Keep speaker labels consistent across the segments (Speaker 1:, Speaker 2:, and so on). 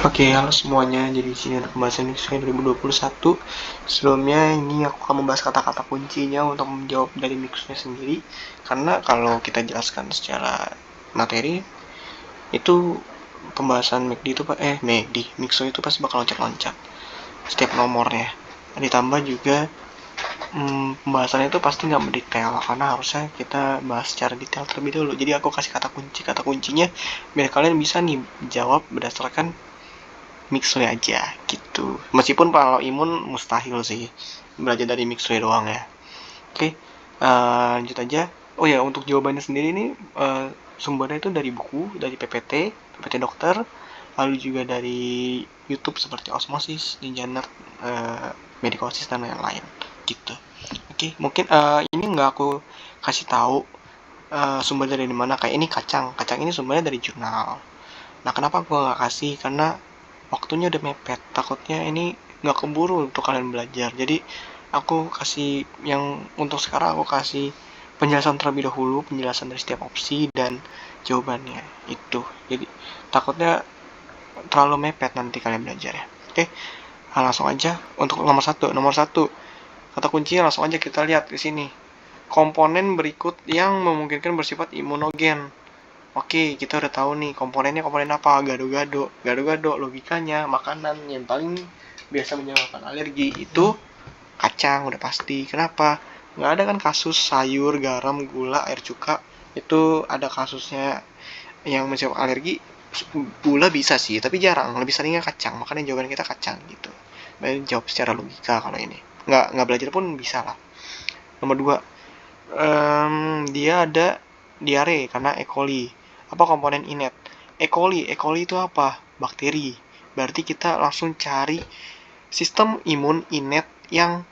Speaker 1: Oke, halo semuanya. Jadi di sini ada pembahasan Mixway 2021. Sebelumnya ini aku akan membahas kata-kata kuncinya untuk menjawab dari Mixway sendiri. Karena kalau kita jelaskan secara materi, itu pembahasan McD itu Mixway itu pasti bakal loncat-loncat setiap nomornya. Ditambah juga pembahasannya itu pasti nggak mendetail karena harusnya kita bahas secara detail terlebih dahulu. Jadi aku kasih kata kuncinya biar kalian bisa nih jawab berdasarkan Mixway aja gitu. Meskipun kalau imun mustahil sih belajar dari Mixway doang ya. Oke, lanjut aja. Oh ya, untuk jawabannya sendiri ini sumbernya itu dari buku, dari PPT dokter, lalu juga dari YouTube seperti Osmosis, Ninja Nerd, Medicosis dan lain-lain gitu. Oke, mungkin ini nggak aku kasih tahu sumber dari mana. Kayak ini kacang ini sumbernya dari jurnal. Nah, kenapa gue nggak kasih? Karena waktunya udah mepet, takutnya ini nggak keburu untuk kalian belajar. Jadi aku kasih yang untuk sekarang aku kasih penjelasan terlebih dahulu, penjelasan dari setiap opsi dan jawabannya itu. Jadi takutnya terlalu mepet nanti kalian belajar ya. Oke, langsung aja untuk nomor satu kata kuncinya langsung aja kita lihat di sini. Komponen berikut yang memungkinkan bersifat imunogen. Oke, kita udah tahu nih komponen apa? Gado-gado logikanya makanan yang paling biasa menyebabkan alergi itu kacang, udah pasti. Kenapa? Nggak ada kan kasus sayur, garam, gula, air cuka itu ada kasusnya yang menyebabkan alergi. Gula bisa sih, tapi jarang. Lebih seringnya kacang. Makanya jawaban kita kacang gitu. Baik jawab secara logika kalau ini. Nggak belajar pun bisa lah. Nomor 2, dia ada diare karena E. coli. Apa komponen inet? E. coli itu apa? Bakteri. Berarti kita langsung cari sistem imun inet yang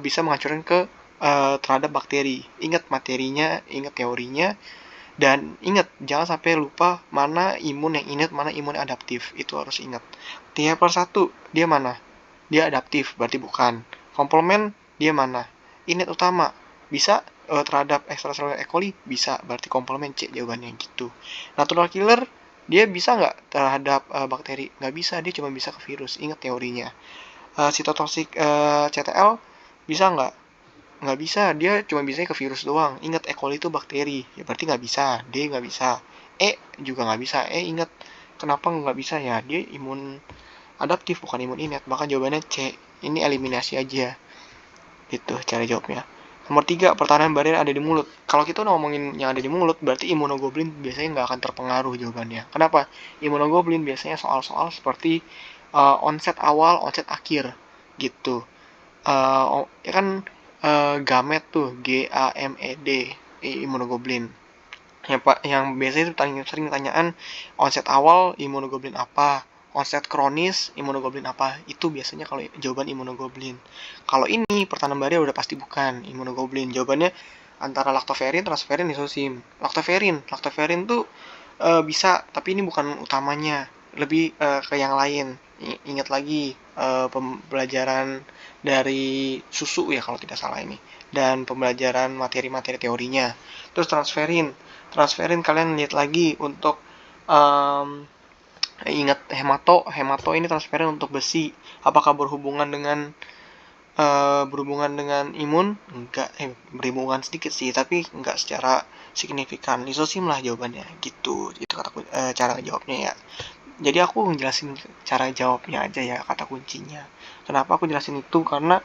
Speaker 1: bisa menghancurkan terhadap bakteri. Ingat materinya, ingat teorinya, dan ingat jangan sampai lupa mana imun yang inet, mana imun yang adaptif. Itu harus ingat. Tiap per satu dia mana? Dia adaptif, berarti bukan. Komplement dia mana? Inet utama bisa terhadap extracellular E. coli bisa, berarti komplement C jawabannya gitu. Natural killer dia bisa nggak terhadap bakteri? Nggak bisa, dia cuma bisa ke virus. Ingat teorinya. Cytotoxic CTL bisa nggak? Nggak bisa, dia cuma bisa ke virus doang. Ingat E. coli itu bakteri, ya berarti nggak bisa. D nggak bisa. E juga nggak bisa. Ingat kenapa nggak bisa ya? Dia imun adaptif bukan imun inet. Maka jawabannya C. Ini eliminasi aja. Gitu cara jawabnya. Nomor 3, pertahanan barrier ada di mulut. Kalau kita ngomongin yang ada di mulut, berarti imunoglobulin biasanya nggak akan terpengaruh jawabannya. Kenapa? Imunoglobulin biasanya soal-soal seperti onset awal, onset akhir, gitu. Ya kan gamet tuh, GAMED, imunoglobulin. Yang biasanya itu sering pertanyaan onset awal imunoglobulin apa, onset kronis imunoglobulin apa. Itu biasanya kalau jawaban imunoglobulin. Kalau ini pertahanan barrier udah pasti bukan imunoglobulin. Jawabannya antara laktoferin, transferin, isosim. Laktoferin tuh bisa, tapi ini bukan utamanya. Lebih ke yang lain. Ingat lagi pembelajaran dari susu ya kalau tidak salah ini. Dan pembelajaran materi-materi teorinya. Terus transferin kalian lihat lagi untuk ingat hemato ini transferin untuk besi. Apakah berhubungan dengan imun? Enggak, berhubungan sedikit sih, tapi enggak secara signifikan. Lisosim lah jawabannya gitu. Itu cara jawabnya ya. Jadi aku ngejelasin cara jawabnya aja ya, kata kuncinya. Kenapa aku jelasin itu? Karena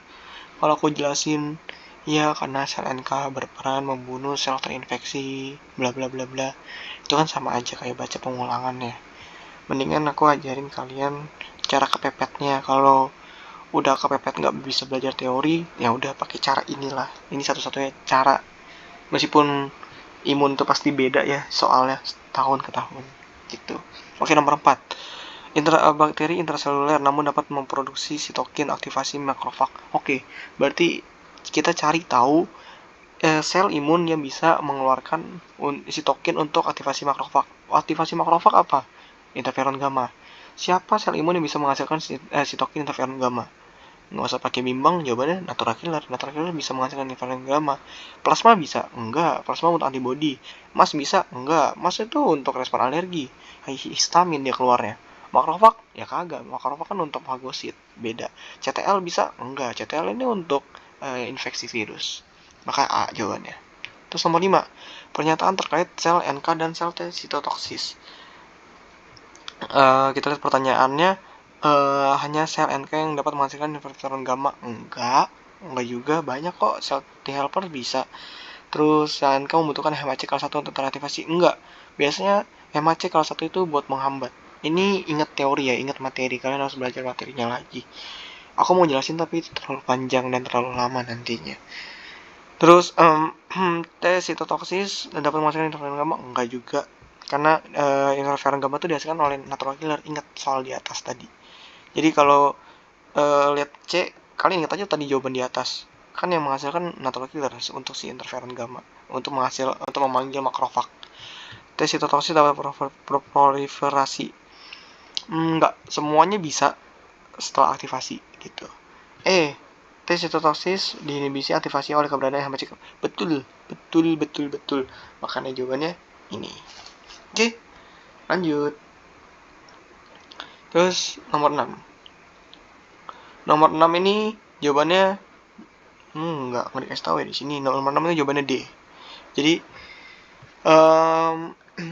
Speaker 1: kalau aku jelasin ya karena sel NK berperan membunuh sel terinfeksi, bla bla bla bla. Itu kan sama aja kayak baca pengulangannya. Mendingan aku ajarin kalian cara kepepetnya. Kalau udah kepepet nggak bisa belajar teori, ya udah pakai cara inilah. Ini satu-satunya cara. Meskipun imun tuh pasti beda ya soalnya tahun ke tahun gitu. Oke, nomor 4. Bakteri intraseluler namun dapat memproduksi sitokin aktivasi makrofag. Oke, berarti kita cari tahu sel imun yang bisa mengeluarkan sitokin untuk aktivasi makrofag. Aktivasi makrofag apa? Interferon gamma. Siapa sel imun yang bisa menghasilkan sitokin interferon gamma? Nggak usah pakai bimbang, jawabannya natural killer. Natural killer bisa menghasilkan interferon gamma. Plasma bisa? Enggak. Plasma untuk antibody. Mas bisa? Enggak. Mas itu untuk respon alergi. Histamin dia keluarnya. Makrofag ya kagak, makrofag kan untuk fagosit, beda. CTL bisa? Enggak, CTL ini untuk infeksi virus. Maka A jawabannya. Terus nomor 5, pernyataan terkait sel NK dan sel T sitotoksis. Kita lihat pertanyaannya, hanya sel NK yang dapat menghasilkan interferon gamma? Enggak juga, banyak kok sel T helper bisa. Terus sel NK membutuhkan HMAC kelas 1 untuk teraktivasi? Enggak. Biasanya HMAC kelas 1 itu buat menghambat. Ini ingat teori ya, ingat materi. Kalian harus belajar materinya lagi. Aku mau jelasin tapi itu terlalu panjang dan terlalu lama nantinya. Terus T sitotoksis dapat menghasilkan interferon gamma? Enggak juga. Karena interferon gamma itu dihasilkan oleh natural killer. Ingat soal di atas tadi. Jadi kalau lihat C, kalian ingat aja tadi jawaban di atas. Kan yang menghasilkan natural killer untuk si interferon gamma, untuk memanggil makrofag. T sitotoksis dapat proliferasi. Enggak, semuanya bisa setelah aktivasi gitu. T sitotoksis diinhibisi aktivasi oleh keberadaan HMAC. Betul. Makanya jawabannya ini. Oke, lanjut. Terus nomor 6. Nomor 6 ini jawabannya enggak dikasih tahu ya di sini. Nomor 6 itu jawabannya D. Jadi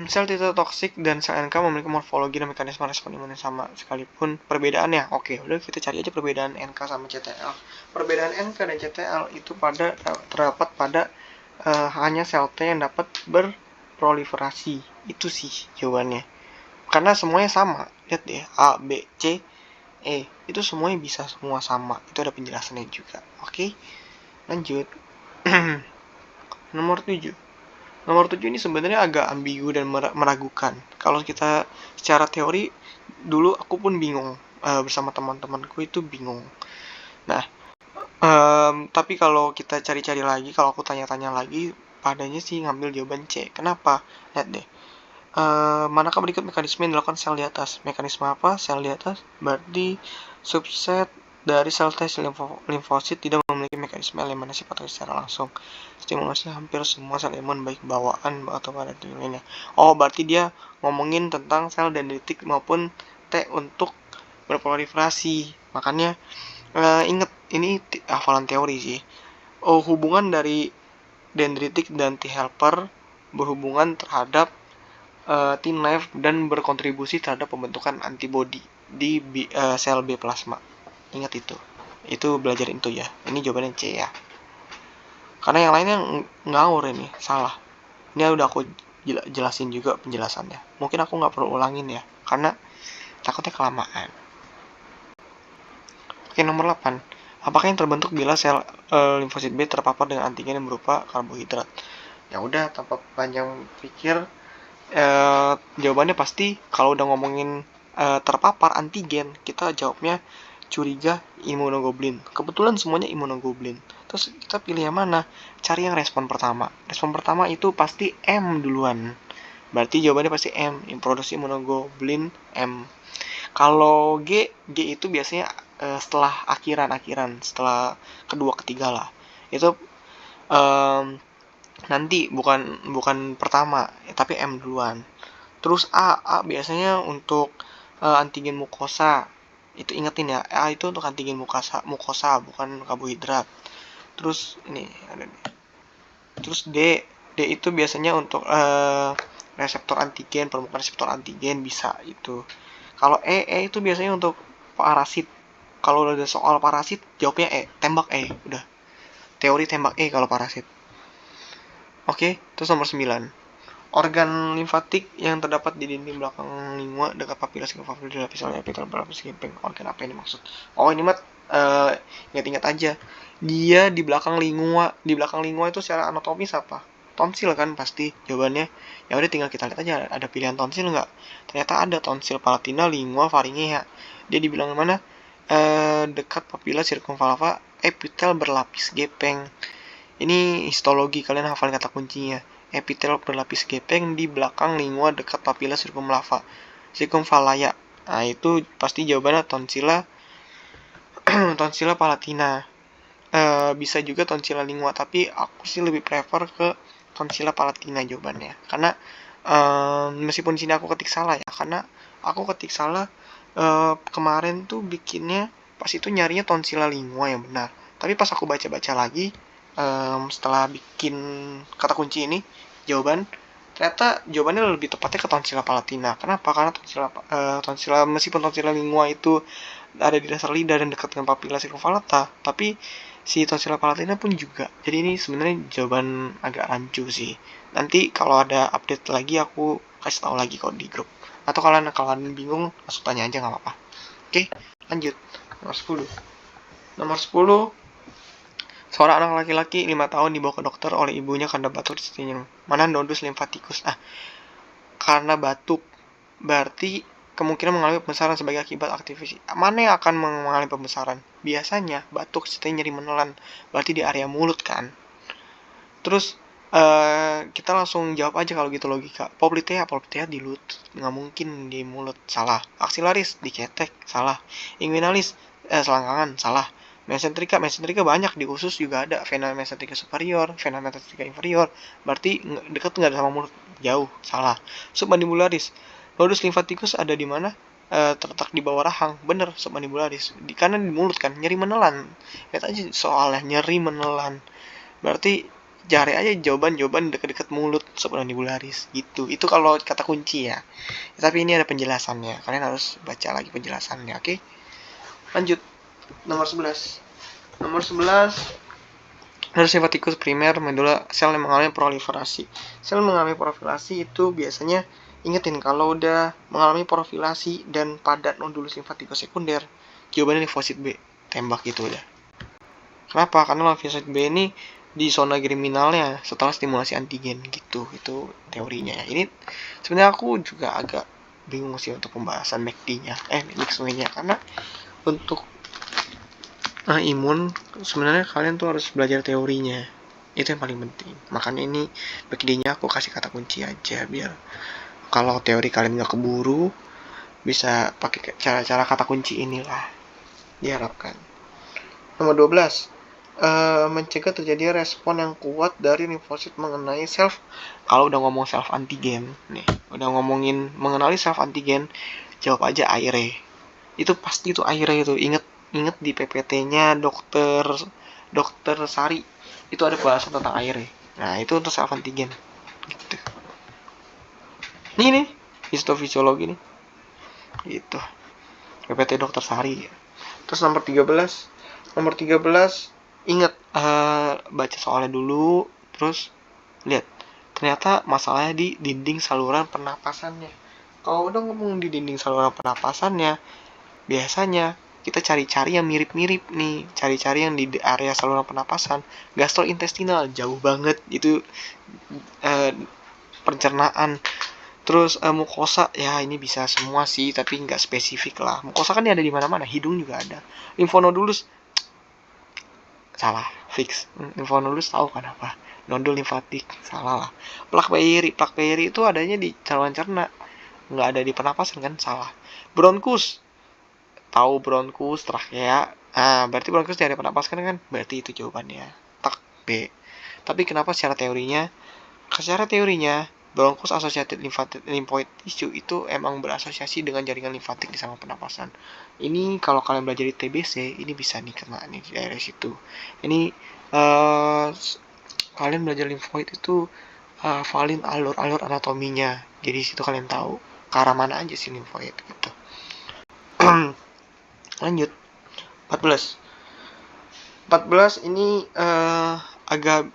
Speaker 1: sel sitotoksik dan sel NK memiliki morfologi dan mekanisme respon imun yang sama sekalipun perbedaannya. Oke, udah kita cari aja perbedaan NK sama CTL. Perbedaan NK dan CTL itu terdapat pada hanya sel T yang dapat berproliferasi. Itu sih jawabannya. Karena semuanya sama. Lihat deh, A, B, C, E. Itu semuanya bisa semua sama. Itu ada penjelasannya juga. Oke, lanjut. Nomor 7. Nomor 7 ini sebenarnya agak ambigu dan meragukan. Kalau kita secara teori, dulu aku pun bingung. Bersama teman-temanku itu bingung. Nah, tapi kalau kita cari-cari lagi, kalau aku tanya-tanya lagi, padanya sih ngambil jawaban C. Kenapa? Lihat deh. Manakah berikut mekanisme yang dilakukan sel di atas? Mekanisme apa? Sel di atas berarti subset dari sel T limfosit tidak memiliki mekanisme eliminasi patogen secara langsung. Stimulasi hampir semua sel imun baik bawaan atau pada lainnya. Oh, berarti dia ngomongin tentang sel dendritik maupun T untuk berproliferasi. Makanya ingat ini hafalan teori sih. Hubungan dari dendritik dan T helper berhubungan terhadap TNF dan berkontribusi terhadap pembentukan antibodi di sel B plasma. Ingat itu belajar itu ya. Ini jawabannya C ya. Karena yang lainnya ngawur ini, salah. Ini udah aku jelasin juga penjelasannya. Mungkin aku nggak perlu ulangin ya, karena takutnya kelamaan. Oke, nomor 8. Apakah yang terbentuk bila sel limfosit B terpapar dengan antigen yang berupa karbohidrat? Ya udah, tanpa panjang pikir, jawabannya pasti kalau udah ngomongin terpapar antigen, kita jawabnya curiga imunoglobulin. Kebetulan semuanya imunoglobulin. Terus kita pilih yang mana? Cari yang respon pertama. Respon pertama itu pasti M duluan. Berarti jawabannya pasti M, produksi imunoglobulin M. Kalau G itu biasanya setelah akhiran, setelah kedua ketiga lah. Itu nanti bukan pertama, tapi M duluan. Terus A biasanya untuk antigen mukosa. Itu ingetin ya, A itu untuk antigen mukosa bukan karbohidrat. Terus ini ada nih. Terus D itu biasanya untuk reseptor antigen, permukaan reseptor antigen bisa itu. Kalau E itu biasanya untuk parasit. Kalau udah soal parasit, jawabnya E, tembak E, udah. Teori tembak E kalau parasit. Oke, terus nomor 9. Organ limfatik yang terdapat di dinding belakang lingua dekat papila sigmoid dilapisi oleh epitel berlapis gepeng. Organ apa ini maksud? Oh, ini mah ingat-ingat aja. Dia di belakang lingua. Di belakang lingua itu secara anatomis apa? Tonsil kan pasti jawabannya. Ya udah tinggal kita lihat aja ada pilihan tonsil nggak? Ternyata ada tonsil palatina, lingua, faringea. Dia dibilang mana? Dekat papila circumflava, epitel berlapis gepeng. Ini histologi, kalian hafal kata kuncinya. Epitel berlapis gepeng di belakang lingua dekat papila circumfalaya. Nah, itu pasti jawabannya tonsila tonsila palatina. Bisa juga tonsila lingua, tapi aku sih lebih prefer ke tonsila palatina jawabannya. Karena meskipun sini aku ketik salah ya, karena aku ketik salah. Kemarin tuh bikinnya pas itu nyarinya tonsilla lingua yang benar. Tapi pas aku baca-baca lagi, setelah bikin kata kunci ini, ternyata jawabannya lebih tepatnya ke tonsilla palatina. Kenapa? Karena tonsilla meskipun tonsilla lingua itu ada di dasar lidah dan dekat dengan papilla circumvallata, tapi si tonsilla palatina pun juga. Jadi ini sebenarnya jawaban agak rancu sih. Nanti kalau ada update lagi aku kasih tahu lagi kok di grup. Atau kalau kalian bingung langsung tanya aja nggak apa-apa. Oke, lanjut. Nomor 10. Nomor 10, seorang anak laki-laki 5 tahun dibawa ke dokter oleh ibunya karena batuk di setinya. Mana nodus limfatikus? Karena batuk berarti kemungkinan mengalami pembesaran sebagai akibat aktivitas. Mana yang akan mengalami pembesaran? Biasanya batuk serta nyeri menelan, berarti di area mulut kan. Terus kita langsung jawab aja kalau gitu logika. Poplitea di lutut, nggak mungkin di mulut, salah. Axillaris di ketek, salah. Inguinalis selangkangan, salah. Mesenterika banyak, di usus juga ada. Vena mesenterika superior, vena mesenterika inferior, berarti dekat nggak sama mulut, jauh, salah. Submandibularis, nodus limfatikus ada di mana? Terletak di bawah rahang, bener. Submandibularis di kanan, di mulut kan, nyeri menelan. Lihat aja soalnya, nyeri menelan, berarti cari aja jawaban deket-deket mulut submandibularis gitu. Itu kalau kata kunci ya. Tapi ini ada penjelasannya, kalian harus baca lagi penjelasannya. Oke, lanjut. Nomor 11. Nodus limfatikus primer medula, sel yang mengalami proliferasi. Sel mengalami proliferasi itu biasanya, ingetin kalau udah mengalami proliferasi dan padat nodulus limfatikus sekunder, jawabannya limfosit B, tembak gitu udah. Kenapa? Karena limfosit B ini di zona germinalnya setelah stimulasi antigen gitu. Itu teorinya ya. Ini sebenarnya aku juga agak bingung sih untuk pembahasan MACD-nya, MACD-nya, karena untuk imun sebenarnya kalian tuh harus belajar teorinya. Itu yang paling penting. Makanya ini MACD-nya aku kasih kata kunci aja, biar kalau teori kalian nggak keburu, bisa pakai cara-cara kata kunci inilah, diharapkan. Nomor 12. Mencegah terjadi respon yang kuat dari limfosit mengenai self. Kalau udah ngomong self antigen nih, udah ngomongin mengenali self antigen, jawab aja AIRE. Itu pasti itu AIRE itu. Inget di PPT-nya dokter Sari itu ada bahasan tentang AIRE. Nah, itu untuk self antigen gitu. Ini nih histofisiologi nih gitu, PPT dokter Sari. Terus nomor 13, ingat, baca soalnya dulu, terus lihat ternyata masalahnya di dinding saluran pernapasannya. Kalau udah ngomong di dinding saluran pernapasannya, biasanya kita cari-cari yang mirip-mirip nih, cari-cari yang di area saluran pernapasan. Gastrointestinal jauh banget itu, pencernaan. Terus mukosa ya ini bisa semua sih, tapi nggak spesifik lah. Mukosa kan ada di mana-mana, hidung juga ada. Limfonodulus salah, fix. Limfonodulus tahu kan apa? Nodul limfatik, salah lah. Plak Peyeri itu adanya di saluran cerna, nggak ada di pernapasan kan, salah. Bronkus, tahu bronkus, trakea. Berarti bronkus di area pernapasan kan, berarti itu jawabannya. Tak B. Tapi kenapa secara teorinya? Secara teorinya, bronkus associated lymphoid tissue itu emang berasosiasi dengan jaringan limfatik di saluran pernapasan. Ini kalau kalian belajar di TBC, ini bisa nih kena nih di daerah situ. Ini kalian belajar limfoid itu valin alur anatominya. Jadi situ kalian tahu ke arah mana aja sih limfoid gitu. Lanjut. 14 ini agak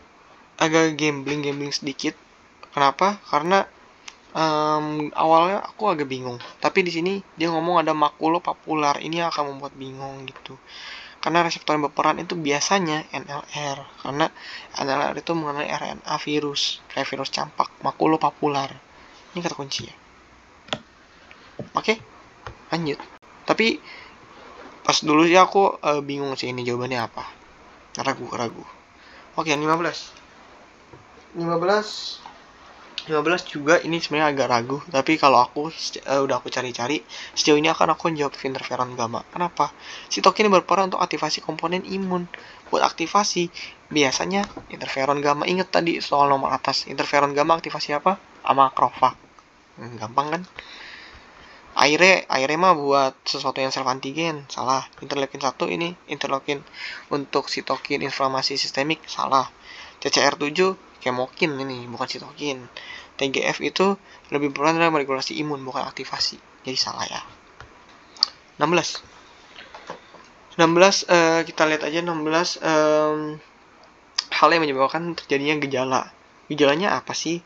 Speaker 1: gambling sedikit. Kenapa? Karena awalnya aku agak bingung, tapi di sini dia ngomong ada makulopapular, ini akan membuat bingung gitu. Karena reseptor yang berperan itu biasanya NLR, karena NLR itu mengenai RNA virus, kayak virus campak. Makulopapular ini kata kunci ya. Oke, lanjut. Tapi pas dulu sih aku bingung sih ini jawabannya apa, ragu. Oke, 15 juga ini sebenarnya agak ragu, tapi kalau aku udah aku cari-cari, sejauh ini akan aku jawab interferon gamma. Kenapa? Sitokin berperan untuk aktivasi komponen imun. Buat aktivasi biasanya interferon gamma. Ingat tadi soal nomor atas, interferon gamma aktivasi apa? Makrofag. Gampang kan? Aire mah buat sesuatu yang self antigen, salah. Interleukin 1 ini interleukin untuk sitokin inflamasi sistemik, salah. CCR7 kemokin ini, bukan sitokin. TGF itu lebih berperan dalam regulasi imun, bukan aktivasi. Jadi salah ya. 16 kita lihat aja 16 hal yang menyebabkan terjadinya gejala. Gejalanya apa sih?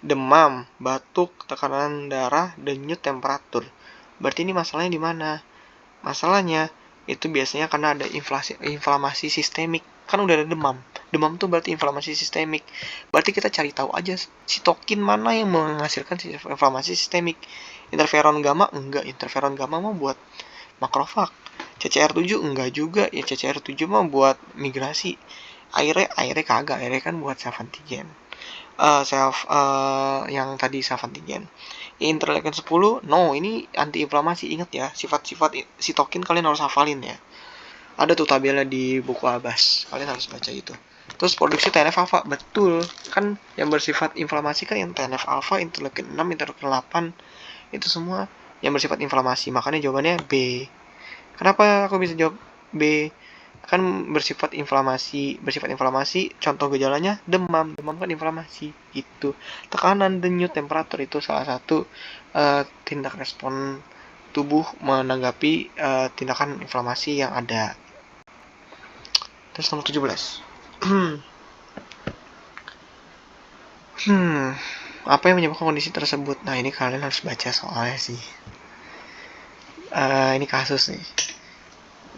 Speaker 1: Demam, batuk, tekanan darah, denyut, temperatur. Berarti ini masalahnya di mana? Masalahnya itu biasanya karena ada inflamasi sistemik. Kan udah ada demam. Demam tuh berarti inflamasi sistemik. Berarti kita cari tahu aja sitokin mana yang menghasilkan inflamasi sistemik. Interferon gamma enggak, interferon gamma mau buat makrofag. CCR7 enggak juga, ya CCR7 mah buat migrasi. Aire kagak, aire kan buat self antigen. Yang tadi self antigen. Interleukin 10, no, ini antiinflamasi. Ingat ya, sifat-sifat sitokin kalian harus hafalin ya. Ada tuh tabelnya di buku Abbas, kalian harus baca itu. Terus produksi TNF alpha, betul kan, yang bersifat inflamasi kan yang TNF alpha, interleukin 6, interleukin 8, itu semua yang bersifat inflamasi. Makanya jawabannya B. Kenapa aku bisa jawab B? Kan bersifat inflamasi. Contoh gejalanya demam kan inflamasi gitu. Tekanan, denyut, temperatur itu salah satu tindak respon tubuh menanggapi tindakan inflamasi yang ada. Terus nomor 17. Apa yang menyebabkan kondisi tersebut? Nah, ini kalian harus baca soalnya sih. Ini kasus nih.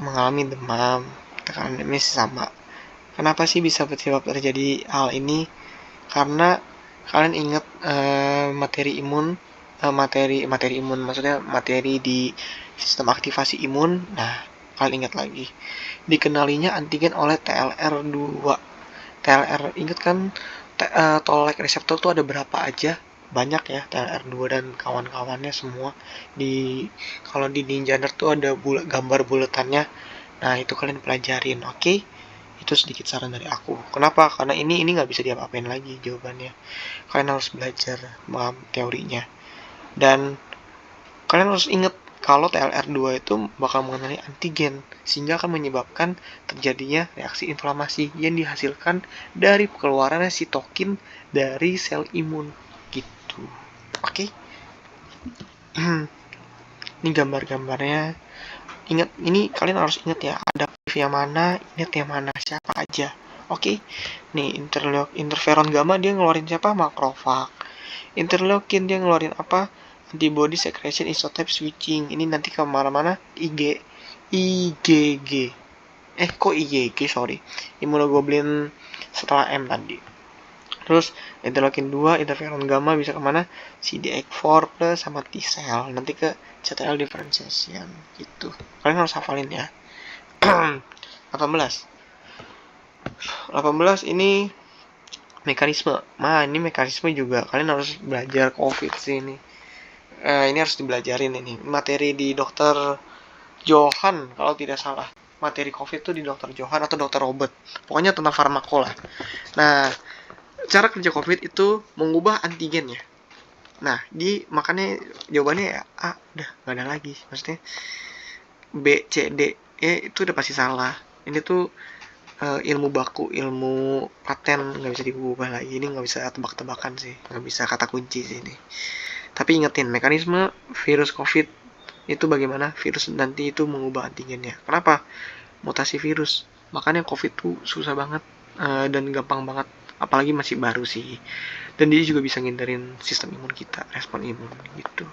Speaker 1: Mengalami demam, tekanan ini sama. Kenapa sih bisa terjadi hal ini? Karena kalian ingat materi imun maksudnya materi di sistem aktivasi imun. Nah, kalian ingat lagi. Dikenalinya antigen oleh TLR2. TLR, ingat kan toll-like reseptor tuh ada berapa aja? Banyak ya, TLR2 dan kawan-kawannya semua. Kalau di Ninja Nerd tuh ada gambar buletannya. Nah, itu kalian pelajarin, oke? Itu sedikit saran dari aku. Kenapa? Karena ini nggak bisa diapa-apain lagi jawabannya. Kalian harus belajar teorinya. Dan kalian harus ingat kalau TLR2 itu bakal mengenali antigen, sehingga akan menyebabkan terjadinya reaksi inflamasi yang dihasilkan dari keluaran sitokin dari sel imun gitu. Oke? Ini gambar-gambarnya. Ingat, ini kalian harus ingat ya, adaptif yang mana, ingat yang mana, siapa aja. Oke? Nih, interferon gamma dia ngeluarin siapa? Makrofag. Interleukin dia ngeluarin apa? Antibody secretion isotype switching. Ini nanti kemana-mana IgG. Kok IgG, sorry. Immunoglobulin setelah M tadi. Terus interleukin 2, interferon gamma bisa kemana? CD8 plus sama T cell. Nanti ke CTL differentiation gitu. Kalian harus hafalin ya. 18 ini mekanisme. Ini mekanisme juga kalian harus belajar COVID sih ini. Ini harus dibelajarin ini. Materi di Dokter Johan kalau tidak salah. Materi COVID itu di Dokter Johan atau Dokter Robert. Pokoknya tentang farmako lah. Nah, cara kerja COVID itu mengubah antigennya. Nah, makanya jawabannya ya A, udah gak ada lagi. Maksudnya B, C, D, E itu udah pasti salah. Ini tuh ilmu baku, ilmu paten, nggak bisa diubah lagi. Ini nggak bisa tebak-tebakan sih, nggak bisa kata kunci sih ini. Tapi ingetin, mekanisme virus COVID itu bagaimana virus nanti itu mengubah antigennya. Kenapa? Mutasi virus. Makanya COVID tuh susah banget dan gampang banget. Apalagi masih baru sih. Dan dia juga bisa ngindarin sistem imun kita, respon imun gitu.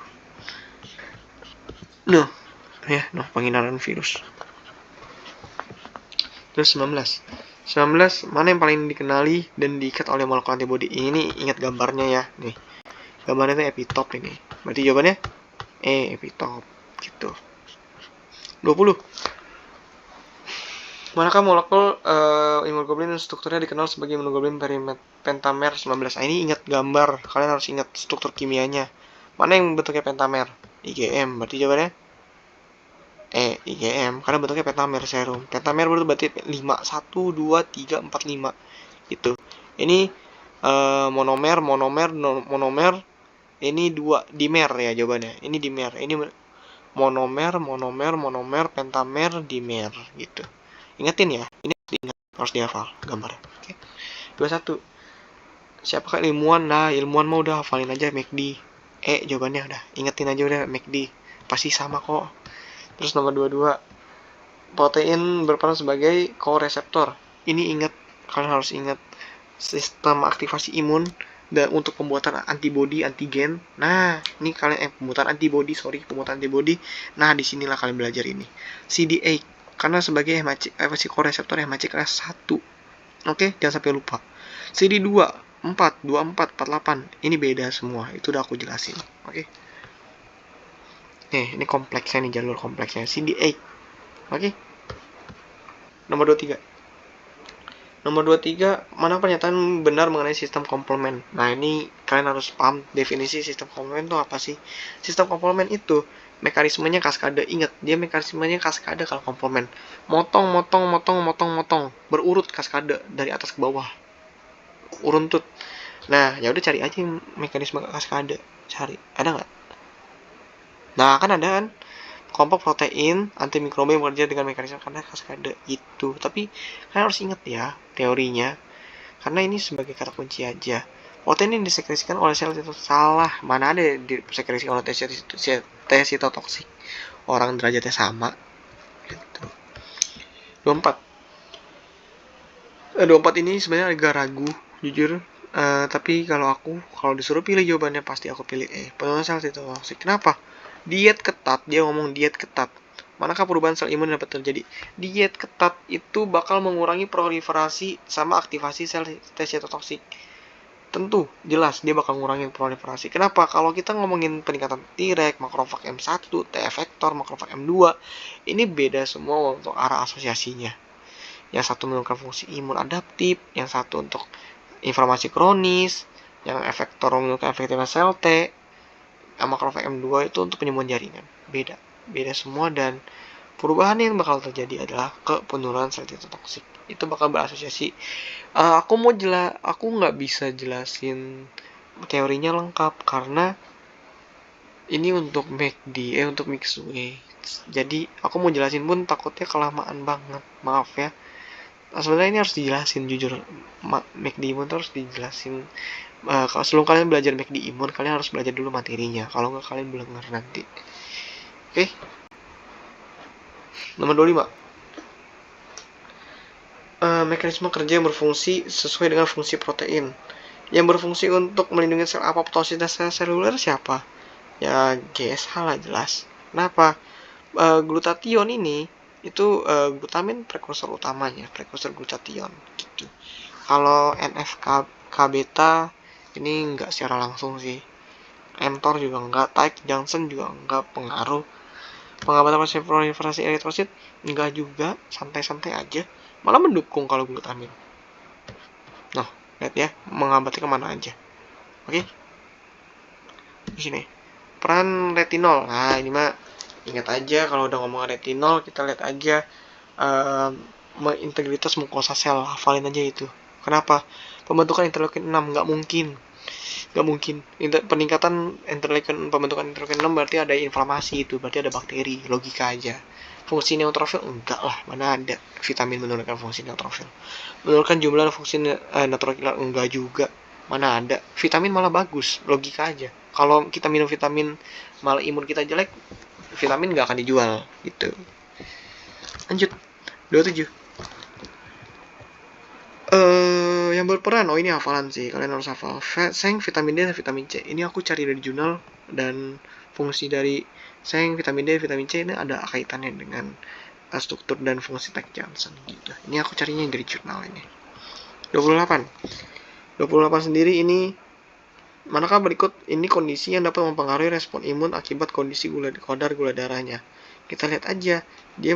Speaker 1: Penghindaran virus. Terus 19, mana yang paling dikenali dan diikat oleh molekul antibody? Ini ingat gambarnya ya, nih. Gambarnya itu epitop ini. Berarti jawabannya epitop gitu. 20. Manakah molekul immunoglobulin strukturnya dikenal sebagai immunoglobulin pentamer 19? Ini ingat gambar, kalian harus ingat struktur kimianya. Mana yang bentuknya pentamer? IgM. Berarti jawabannya IgM, karena bentuknya pentamer serum. Pentamer berarti 5, 1, 2, 3, 4, 5 gitu. Ini monomer. Ini 2 dimer ya jawabannya. Ini dimer. Ini monomer, pentamer, dimer gitu. Ingetin ya, ini harus dihafal gambarnya. Oke. 21. Siapakah ilmuwan? Nah, ilmuwan mah udah hafalin aja McD. Jawabannya udah, ingetin aja udah McD. Pasti sama kok. Terus nomor 22. Protein berperan sebagai koreseptor. Ini ingat, kalian harus ingat sistem aktivasi imun dan untuk pembuatan antibodi antigen. Nah, ini kalian pembuatan antibodi. Nah, disinilah kalian belajar ini. CD8 karena sebagai koreseptor hematopoietik kelas 1. Oke, jangan sampai lupa. CD2 4, 24, 48. Ini beda semua. Itu udah aku jelasin. Oke. Nih, ini kompleksnya nih, jalur kompleksnya. CD8. Oke. Nomor 23. Nomor 23, mana pernyataan benar mengenai sistem komplement? Nah, ini kalian harus paham definisi sistem komplement itu apa sih? Sistem komplement itu mekanismenya kaskade. Ingat, dia mekanismenya kaskade kalau komplement. Motong. Berurut kaskade dari atas ke bawah. Uruntut. Nah, ya udah cari aja mekanisme kaskade. Cari. Ada nggak? Nah, kan ada kan? Kelompok protein antimikroba yang bekerja dengan mekanisme kaskade itu. Tapi kalian harus ingat ya teorinya, karena ini sebagai kata kunci aja. Protein yang disekresikan oleh sel itu salah. Mana ada disekresikan oleh T sitotoksik. Orang derajatnya sama. Gitu. 24. 24 ini sebenarnya agak ragu, jujur. Tapi kalau disuruh pilih jawabannya pasti aku pilih penurunan sel sitotoksik. Kenapa? Diet ketat, dia ngomong diet ketat. Manakah perubahan sel imun dapat terjadi? Diet ketat itu bakal mengurangi proliferasi sama aktivasi sel T sitotoksik. Tentu, jelas dia bakal mengurangi proliferasi. Kenapa? Kalau kita ngomongin peningkatan Treg, makrofag M1, T effector, makrofag M2, ini beda semua untuk arah asosiasinya. Yang satu menurunkan fungsi imun adaptif, yang satu untuk inflamasi kronis, yang efektor menurunkan efektivitas sel T, makrofag M2 itu untuk penyembuhan jaringan. Beda semua, dan perubahan yang bakal terjadi adalah ke penurunan sel sitotoksik. Itu bakal berasosiasi. Aku nggak bisa jelasin teorinya lengkap karena ini untuk McD, untuk Mixway. Jadi aku mau jelasin pun takutnya kelamaan banget. Maaf ya. Sebenarnya ini harus dijelasin, jujur. McD imun harus dijelasin. Kalau sebelum kalian belajar McD imun, kalian harus belajar dulu materinya. Kalau nggak, kalian belum ngerti nanti. Oke. Nomor 25. Mekanisme kerja yang berfungsi sesuai dengan fungsi protein. Yang berfungsi untuk melindungi sel apoptosis dan sel seluler siapa? Ya GSH lah jelas. Kenapa? Glutathione ini itu glutamin prekursor utamanya, prekursor glutathione gitu. Kalau NF-K beta ini enggak secara langsung sih. mTOR juga enggak, tight junction juga enggak pengaruh. Pengobatan proliferasi eritrosit enggak juga, santai-santai aja. Malah mendukung kalau glutamin. Nah, lihat ya, menghambatnya kemana aja. Oke? Di sini. Peran retinol. Nah, ini mah ingat aja kalau udah ngomong retinol, kita lihat aja integritas mukosa sel, hafalin aja itu. Kenapa? Pembentukan interleukin 6 nggak mungkin. Peningkatan pembentukan interleukin 6 berarti ada inflamasi, itu berarti ada bakteri, logika aja. Fungsi neutrofil enggak lah, mana ada vitamin menurunkan fungsi neutrofil. Menurunkan jumlah fungsi neutrofiler enggak juga, mana ada. Vitamin malah bagus, logika aja. Kalau kita minum vitamin malah imun kita jelek, vitamin nggak akan dijual gitu. Lanjut. 27. Yang berperan, ini hafalan sih, kalian harus hafal. Seng, vitamin D, dan vitamin C. Ini aku cari dari jurnal, dan fungsi dari seng, vitamin D, vitamin C ini ada kaitannya dengan struktur dan fungsi Tech Johnson gitu. Ini aku carinya dari jurnal ini. 28 sendiri ini, manakah berikut ini kondisi yang dapat mempengaruhi respon imun akibat kondisi kadar gula darahnya? Kita lihat aja, dia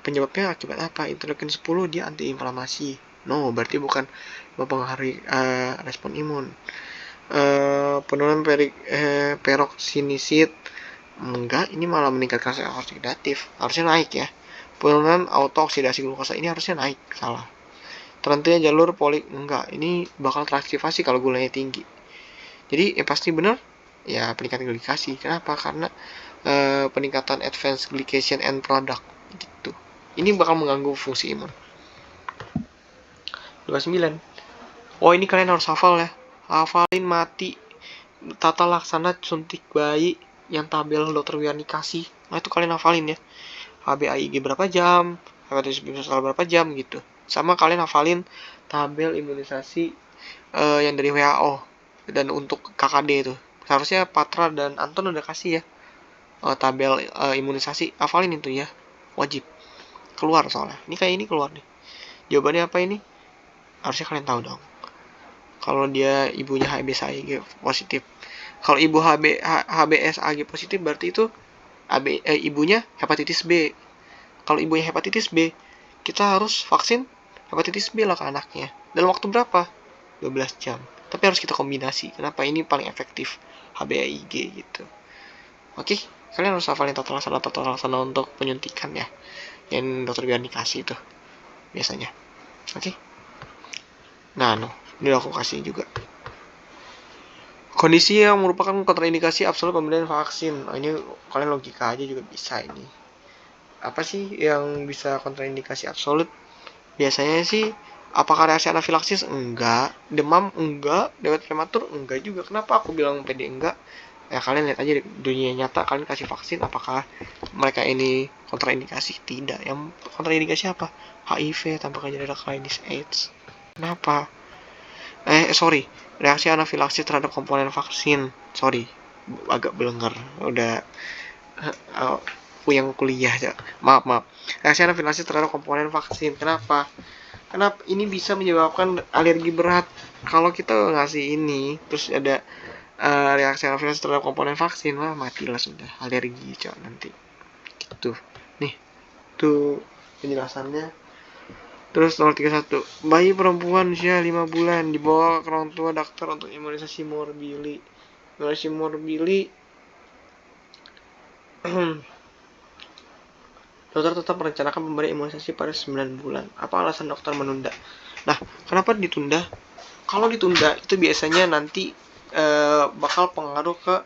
Speaker 1: penyebabnya akibat apa? Interleukin 10 dia antiinflamasi. No, berarti bukan mempengaruhi respon imun. Penurunan peroksinisit enggak, ini malah meningkatkan sel oksidatif. Harusnya naik ya. Penurunan autooksidasi glukosa ini harusnya naik, salah. Terhentinya jalur polik enggak, ini bakal teraktivasi kalau gulanya tinggi. Jadi pasti benar ya peningkatan glikasi. Kenapa? Karena peningkatan advanced glycation end product gitu. Ini bakal mengganggu fungsi imun. 29. Oh, ini kalian harus hafal ya. Hafalin mati tata laksana suntik bayi yang tabel dokter Wiani kasih. Nah, itu kalian hafalin ya. HbA1g berapa jam, hepatitis B berapa jam gitu. Sama kalian hafalin tabel imunisasi yang dari WHO dan untuk KKD itu. Seharusnya Patra dan Anton udah kasih ya tabel imunisasi. Hafalin itu ya, wajib. Keluar soalnya. Ini keluar nih. Jawabannya apa ini? Harusnya kalian tahu dong. Kalau dia ibunya HbS-Ag positif. Kalau ibu HbS-Ag positif berarti itu ibunya hepatitis B. Kalau ibunya hepatitis B, kita harus vaksin hepatitis B lah ke anaknya. Dalam waktu berapa? 12 jam. Tapi harus kita kombinasi. Kenapa? Ini paling efektif. HbA1g gitu. Oke, kalian harus hafalin tata laksana untuk penyuntikan ya. Yang dokter Wiani kasih itu biasanya. Oke. Nah, ini aku kasih juga. Kondisi yang merupakan kontraindikasi absolut pemberian vaksin. Ini kalian logika aja juga bisa ini. Apa sih yang bisa kontraindikasi absolut? Biasanya sih, apakah reaksi anafilaksis? Enggak. Demam? Enggak. Diabetes prematur? Enggak juga. Kenapa aku bilang PD enggak? Ya kalian lihat aja di dunia nyata, kalian kasih vaksin, apakah mereka ini kontraindikasi? Tidak. Yang kontraindikasi apa? HIV tanpa gejala klinis AIDS. Kenapa? Reaksi anafilaksis terhadap komponen vaksin. Agak belenggar. Udah aku yang kuliah aja. Maaf. Reaksi anafilaksis terhadap komponen vaksin. Kenapa? Kenapa ini bisa menyebabkan alergi berat? Kalau kita ngasih ini, terus ada reaksi anafilaksis terhadap komponen vaksin, matilah sudah, alergi nanti. Gitu. Nih, tuh penjelasannya. Terus 031, bayi perempuan usia 5 bulan dibawa ke orang tua dokter untuk imunisasi morbili. Imunisasi morbili, dokter tetap merencanakan pemberian imunisasi pada 9 bulan. Apa alasan dokter menunda? Nah, kenapa ditunda? Kalau ditunda itu biasanya nanti bakal pengaruh ke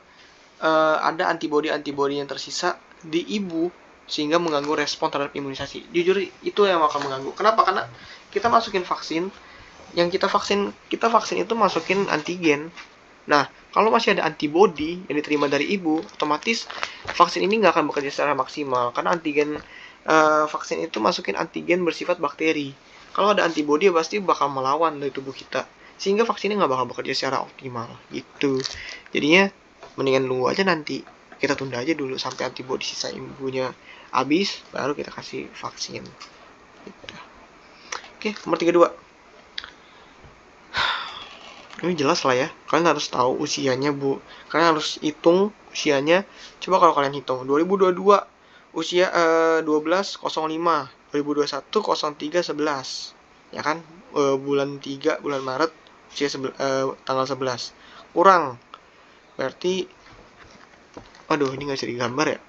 Speaker 1: ada antibodi yang tersisa di ibu sehingga mengganggu respon terhadap imunisasi. Jujur itu yang akan mengganggu. Kenapa? Karena kita masukin vaksin, yang kita vaksin itu masukin antigen. Nah, kalau masih ada antibodi yang diterima dari ibu, otomatis vaksin ini nggak akan bekerja secara maksimal karena antigen vaksin itu masukin antigen bersifat bakteri. Kalau ada antibodi ya pasti bakal melawan dari tubuh kita, sehingga vaksinnya nggak bakal bekerja secara optimal gitu. Jadinya mendingan nunggu aja, nanti kita tunda aja dulu sampai antibodi sisa ibunya habis, baru kita kasih vaksin gitu. Oke, nomor 32. Ini jelas lah ya, kalian harus tahu usianya bu. Kalian harus hitung usianya. Coba kalau kalian hitung 2022 usia 12.05, 2021 03.11, ya kan, bulan 3 bulan Maret usia tanggal 11 kurang, berarti ini nggak bisa digambar ya,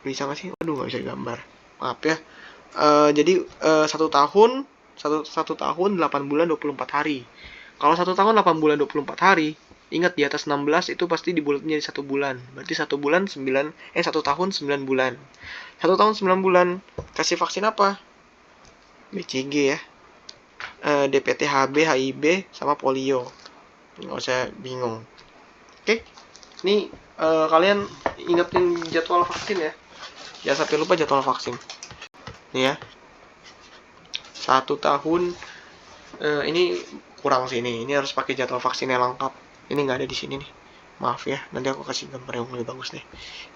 Speaker 1: bisa nggak sih? Nggak bisa digambar, maaf ya. Jadi 1 tahun 8 bulan 24 hari. Kalau 1 tahun 8 bulan 24 hari, ingat di atas 16 itu pasti dibulatnya jadi 1 bulan. Berarti 1 tahun 9 bulan. 1 tahun 9 bulan kasih vaksin apa? BCG ya. DPT HB, HIB sama polio. Nggak usah bingung. Oke. Ini kalian ingetin jadwal vaksin ya. Jangan sampai lupa jadwal vaksin. Nih ya. 1 tahun ini kurang sih ini harus pakai jadwal vaksin yang lengkap. Ini nggak ada di sini nih, maaf ya, nanti aku kasih gambar yang lebih bagus deh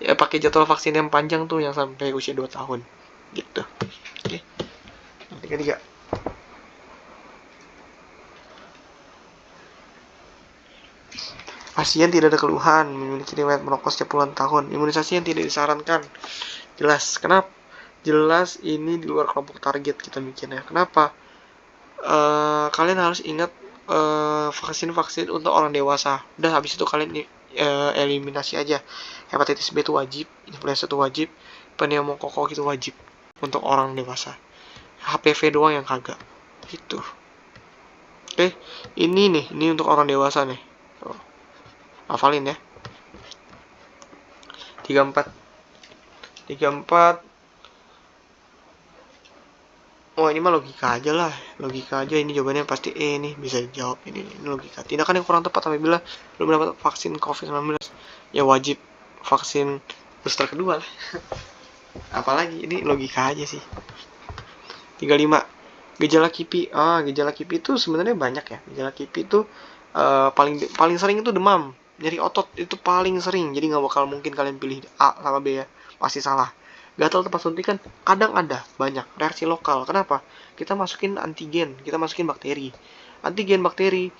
Speaker 1: ya. Pakai jadwal vaksin yang panjang tuh, yang sampai usia 2 tahun gitu. Oke. 33. Pasien tidak ada keluhan, memiliki riwayat merokok setiap puluhan tahun, imunisasi yang tidak disarankan. Jelas, kenapa? Jelas ini di luar kelompok target kita bikinnya. Kenapa? Kalian harus ingat vaksin untuk orang dewasa. Udah, habis itu kalian eliminasi aja. Hepatitis B itu wajib, influenza itu wajib, pneumokokok itu wajib untuk orang dewasa. HPV doang yang kagak. Gitu. Oke, ini untuk orang dewasa nih. Hafalin ya. 34. 34. Oh, ini mah logika aja lah. Logika aja, ini jawabannya pasti E nih, bisa dijawab ini logika. Tindakan yang kurang tepat apabila belum mendapat vaksin COVID-19. Ya wajib vaksin booster kedua lah. Apalagi ini logika aja sih. 35. Gejala KIPI. Gejala KIPI itu sebenarnya banyak ya. Gejala KIPI itu paling sering itu demam, nyeri otot, itu paling sering. Jadi nggak bakal mungkin kalian pilih A sama B ya. Pasti salah. Gatal tempat suntikan kadang ada, banyak. Reaksi lokal. Kenapa? Kita masukin antigen, kita masukin bakteri. Antigen bakteri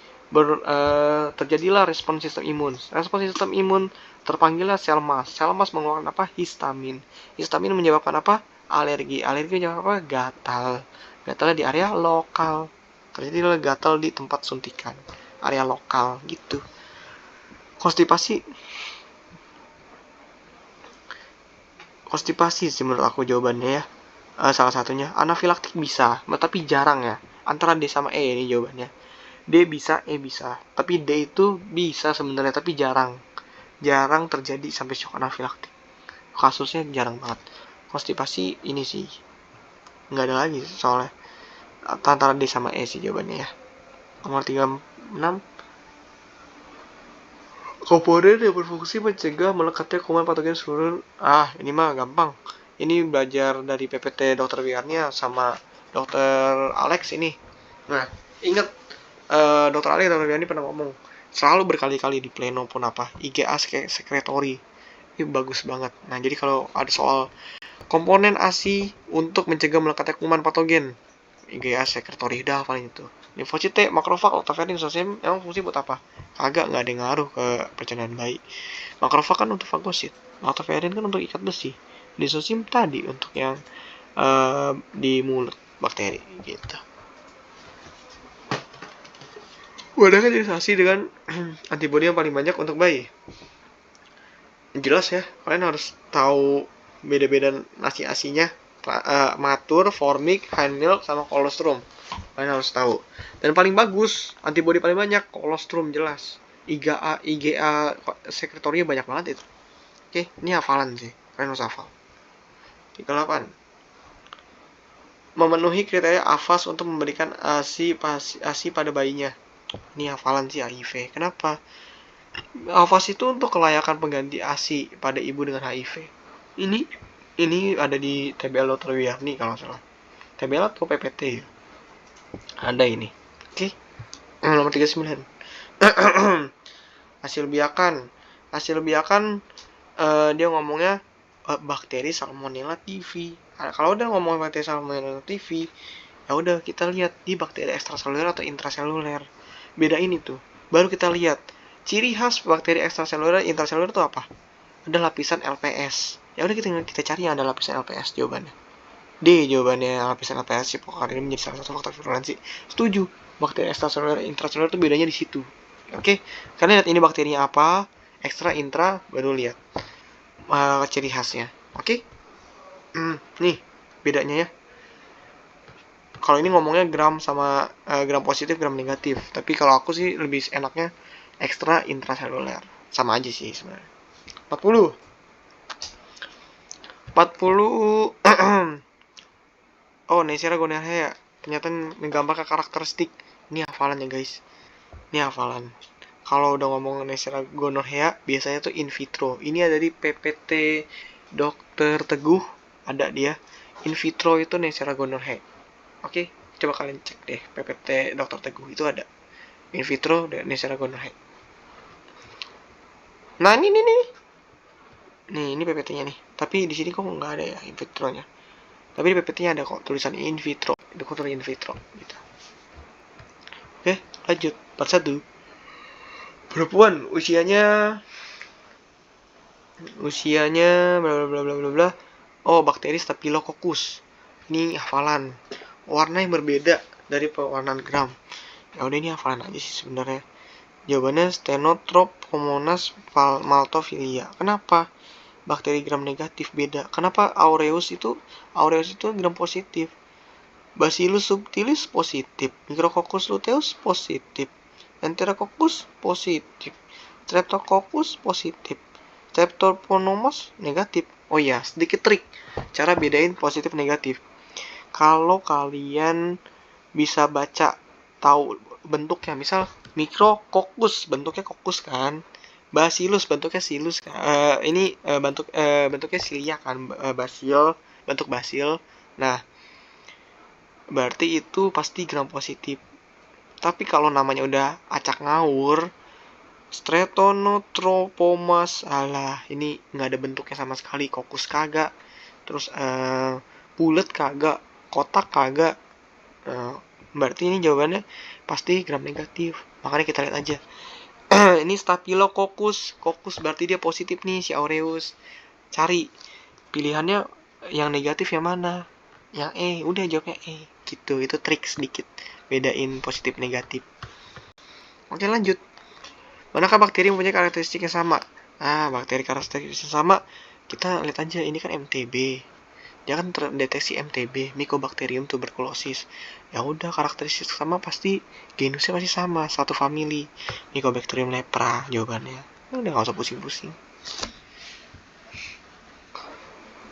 Speaker 1: terjadilah respons sistem imun. Respons sistem imun terpanggillah sel mas. Sel mas mengeluarkan apa? Histamin. Histamin menyebabkan apa? Alergi. Alergi menyebabkan apa? Gatal. Gatalnya di area lokal. Terjadilah gatal di tempat suntikan. Area lokal gitu. Konstipasi sih menurut aku jawabannya ya. Salah satunya anafilaktik bisa, tapi jarang ya. Antara D sama E ini jawabannya. D bisa, E bisa. Tapi D itu bisa sebenarnya, tapi jarang terjadi sampai shock anafilaktik. Kasusnya jarang banget. Konstipasi ini sih nggak ada lagi soalnya. Antara D sama E sih jawabannya ya. Nomor 36. Komponen yang berfungsi mencegah melekatnya kuman patogen seluruh. Ini mah gampang. Ini belajar dari PPT Dr. Wiarnya sama Dr. Alex ini. Nah, ingat Dr. Alex dan Dr. Wiarni pernah ngomong selalu berkali-kali di pleno pun apa IgA secretory. Ini bagus banget. Nah, jadi kalau ada soal komponen ASI untuk mencegah melekatnya kuman patogen, IgA secretory dah paling itu. Limfosit T, makrofag, lactoferrin, lysosome emang fungsi buat apa? Kagak, nggak ada yang ngaruh ke pencernaan bayi. Makrofag kan untuk fagosit, lactoferrin kan untuk ikat besi, lysosome tadi untuk yang di mulut bakteri gitu. Wadahnya direalisasi dengan antibodi yang paling banyak untuk bayi. Jelas ya, kalian harus tahu beda-beda nasi asinya. Matur, formik, hand milk, sama colostrum. Kalian harus tahu. Dan paling bagus, antibodi paling banyak, colostrum jelas. IgA sekretorinya banyak banget itu. Oke, ini hafalan sih. Kalian harus hafal. 38. Memenuhi kriteria AFAS untuk memberikan ASI pada bayinya. Ini hafalan sih HIV. Kenapa? AFAS itu untuk kelayakan pengganti ASI pada ibu dengan HIV. Ini ada di TBL Dr. Wiarni kalau salah. TBL atau PPT ya? Ada ini. Oke. Nomor 39. Hasil biakan dia ngomongnya bakteri Salmonella typhi. Kalau udah ngomong bakteri Salmonella typhi, ya udah kita lihat di bakteri ekstraseluler atau intraseluler. Beda ini tuh. Baru kita lihat ciri khas bakteri ekstraseluler, intraseluler itu apa? Ada lapisan LPS. Ya udah kita cari yang ada lapisan LPS jawabannya. D jawabannya lapisan LPS. Hipokarin menjadi salah satu faktor virulensi. Setuju. Bakteri ekstraseluler, intraseluler itu bedanya di situ. Oke, kalian lihat ini bakterinya apa, ekstra, intra, baru lihat ciri khasnya. Oke, nih bedanya ya. Kalau ini ngomongnya gram sama gram positif, gram negatif. Tapi kalau aku sih lebih enaknya ekstra, intraseluler. Sama aja sih sebenarnya. 40. Oh, Neisseria gonorrhea. Ternyata menggambarkan karakteristik. Ini hafalan ya guys. Ini hafalan. Kalau udah ngomong Neisseria gonorrhea, biasanya tuh in vitro. Ini ada di PPT Dr. Teguh, ada dia. In vitro itu Neisseria gonorrhea. Oke, coba kalian cek deh PPT Dr. Teguh itu ada. In vitro dan Neisseria gonorrhea. Nah, ini. Nih, ini PPT-nya nih. Tapi di sini kok nggak ada ya in vitro-nya. Tapi di PPT-nya ada kok tulisan in vitro. Itu kok in vitro gitu. Oke, lanjut. Part 1. Perempuan usianya bla bla bla bla bla. Oh, bakteri Staphylococcus. Ini hafalan. Warna yang berbeda dari pewarnaan gram. Ya udah, ini hafalan aja sih sebenarnya. Jawabannya Stenotrophomonas maltophilia. Kenapa? Bakteri gram negatif beda. Kenapa aureus itu gram positif? Bacillus subtilis positif, Micrococcus luteus positif, Enterococcus positif, Streptococcus positif, Streptococcus negatif. Oh iya, sedikit trik cara bedain positif negatif. Kalau kalian bisa baca, tahu bentuknya, misal mikrokokus bentuknya kokus kan, bacillus bentuknya silus kan, bentuknya silia kan, basil bentuk basil. Nah, berarti itu pasti gram positif. Tapi kalau namanya udah acak ngawur, Streptonotropomas, alah, ini nggak ada bentuknya sama sekali, kokus kagak, terus bulat kagak, kotak kagak, berarti ini jawabannya pasti gram negatif. Makanya kita lihat aja. Ini Staphylococcus, kokus berarti dia positif nih si aureus. Cari pilihannya yang negatif yang mana? Yang E, udah jawabnya E. Gitu, itu trik sedikit bedain positif negatif. Oke, lanjut. Manakah bakteri mempunyai karakteristik yang sama? Bakteri karakteristik yang sama, kita lihat aja, ini kan MTB. Dia kan terdeteksi MTB, Mycobacterium tuberculosis. Ya udah, karakteristik sama pasti genusnya pasti sama, satu famili. Mycobacterium lepra jawabannya. Udah nggak usah pusing-pusing.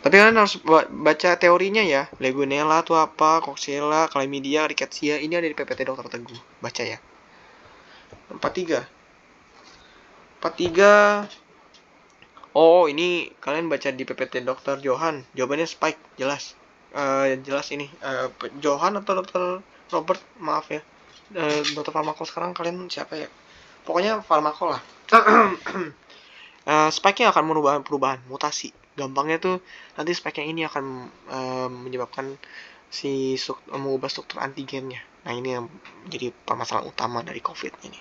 Speaker 1: Tapi kalian harus baca teorinya ya. Legionella itu apa, Coxiella, Chlamydia, Rickettsia. Ini ada di PPT Dokter Teguh. Baca ya. 43. Oh, ini kalian baca di PPT Dokter Johan. Jawabannya Spike, jelas. Jelas ini. Johan atau Dokter Robert, maaf ya. Dokter Farmako sekarang kalian siapa ya? Pokoknya Farmako lah. Spike-nya akan perubahan mutasi. Gampangnya tuh nanti spike yang ini akan menyebabkan mengubah struktur antigennya. Nah, ini yang jadi permasalahan utama dari COVID ini.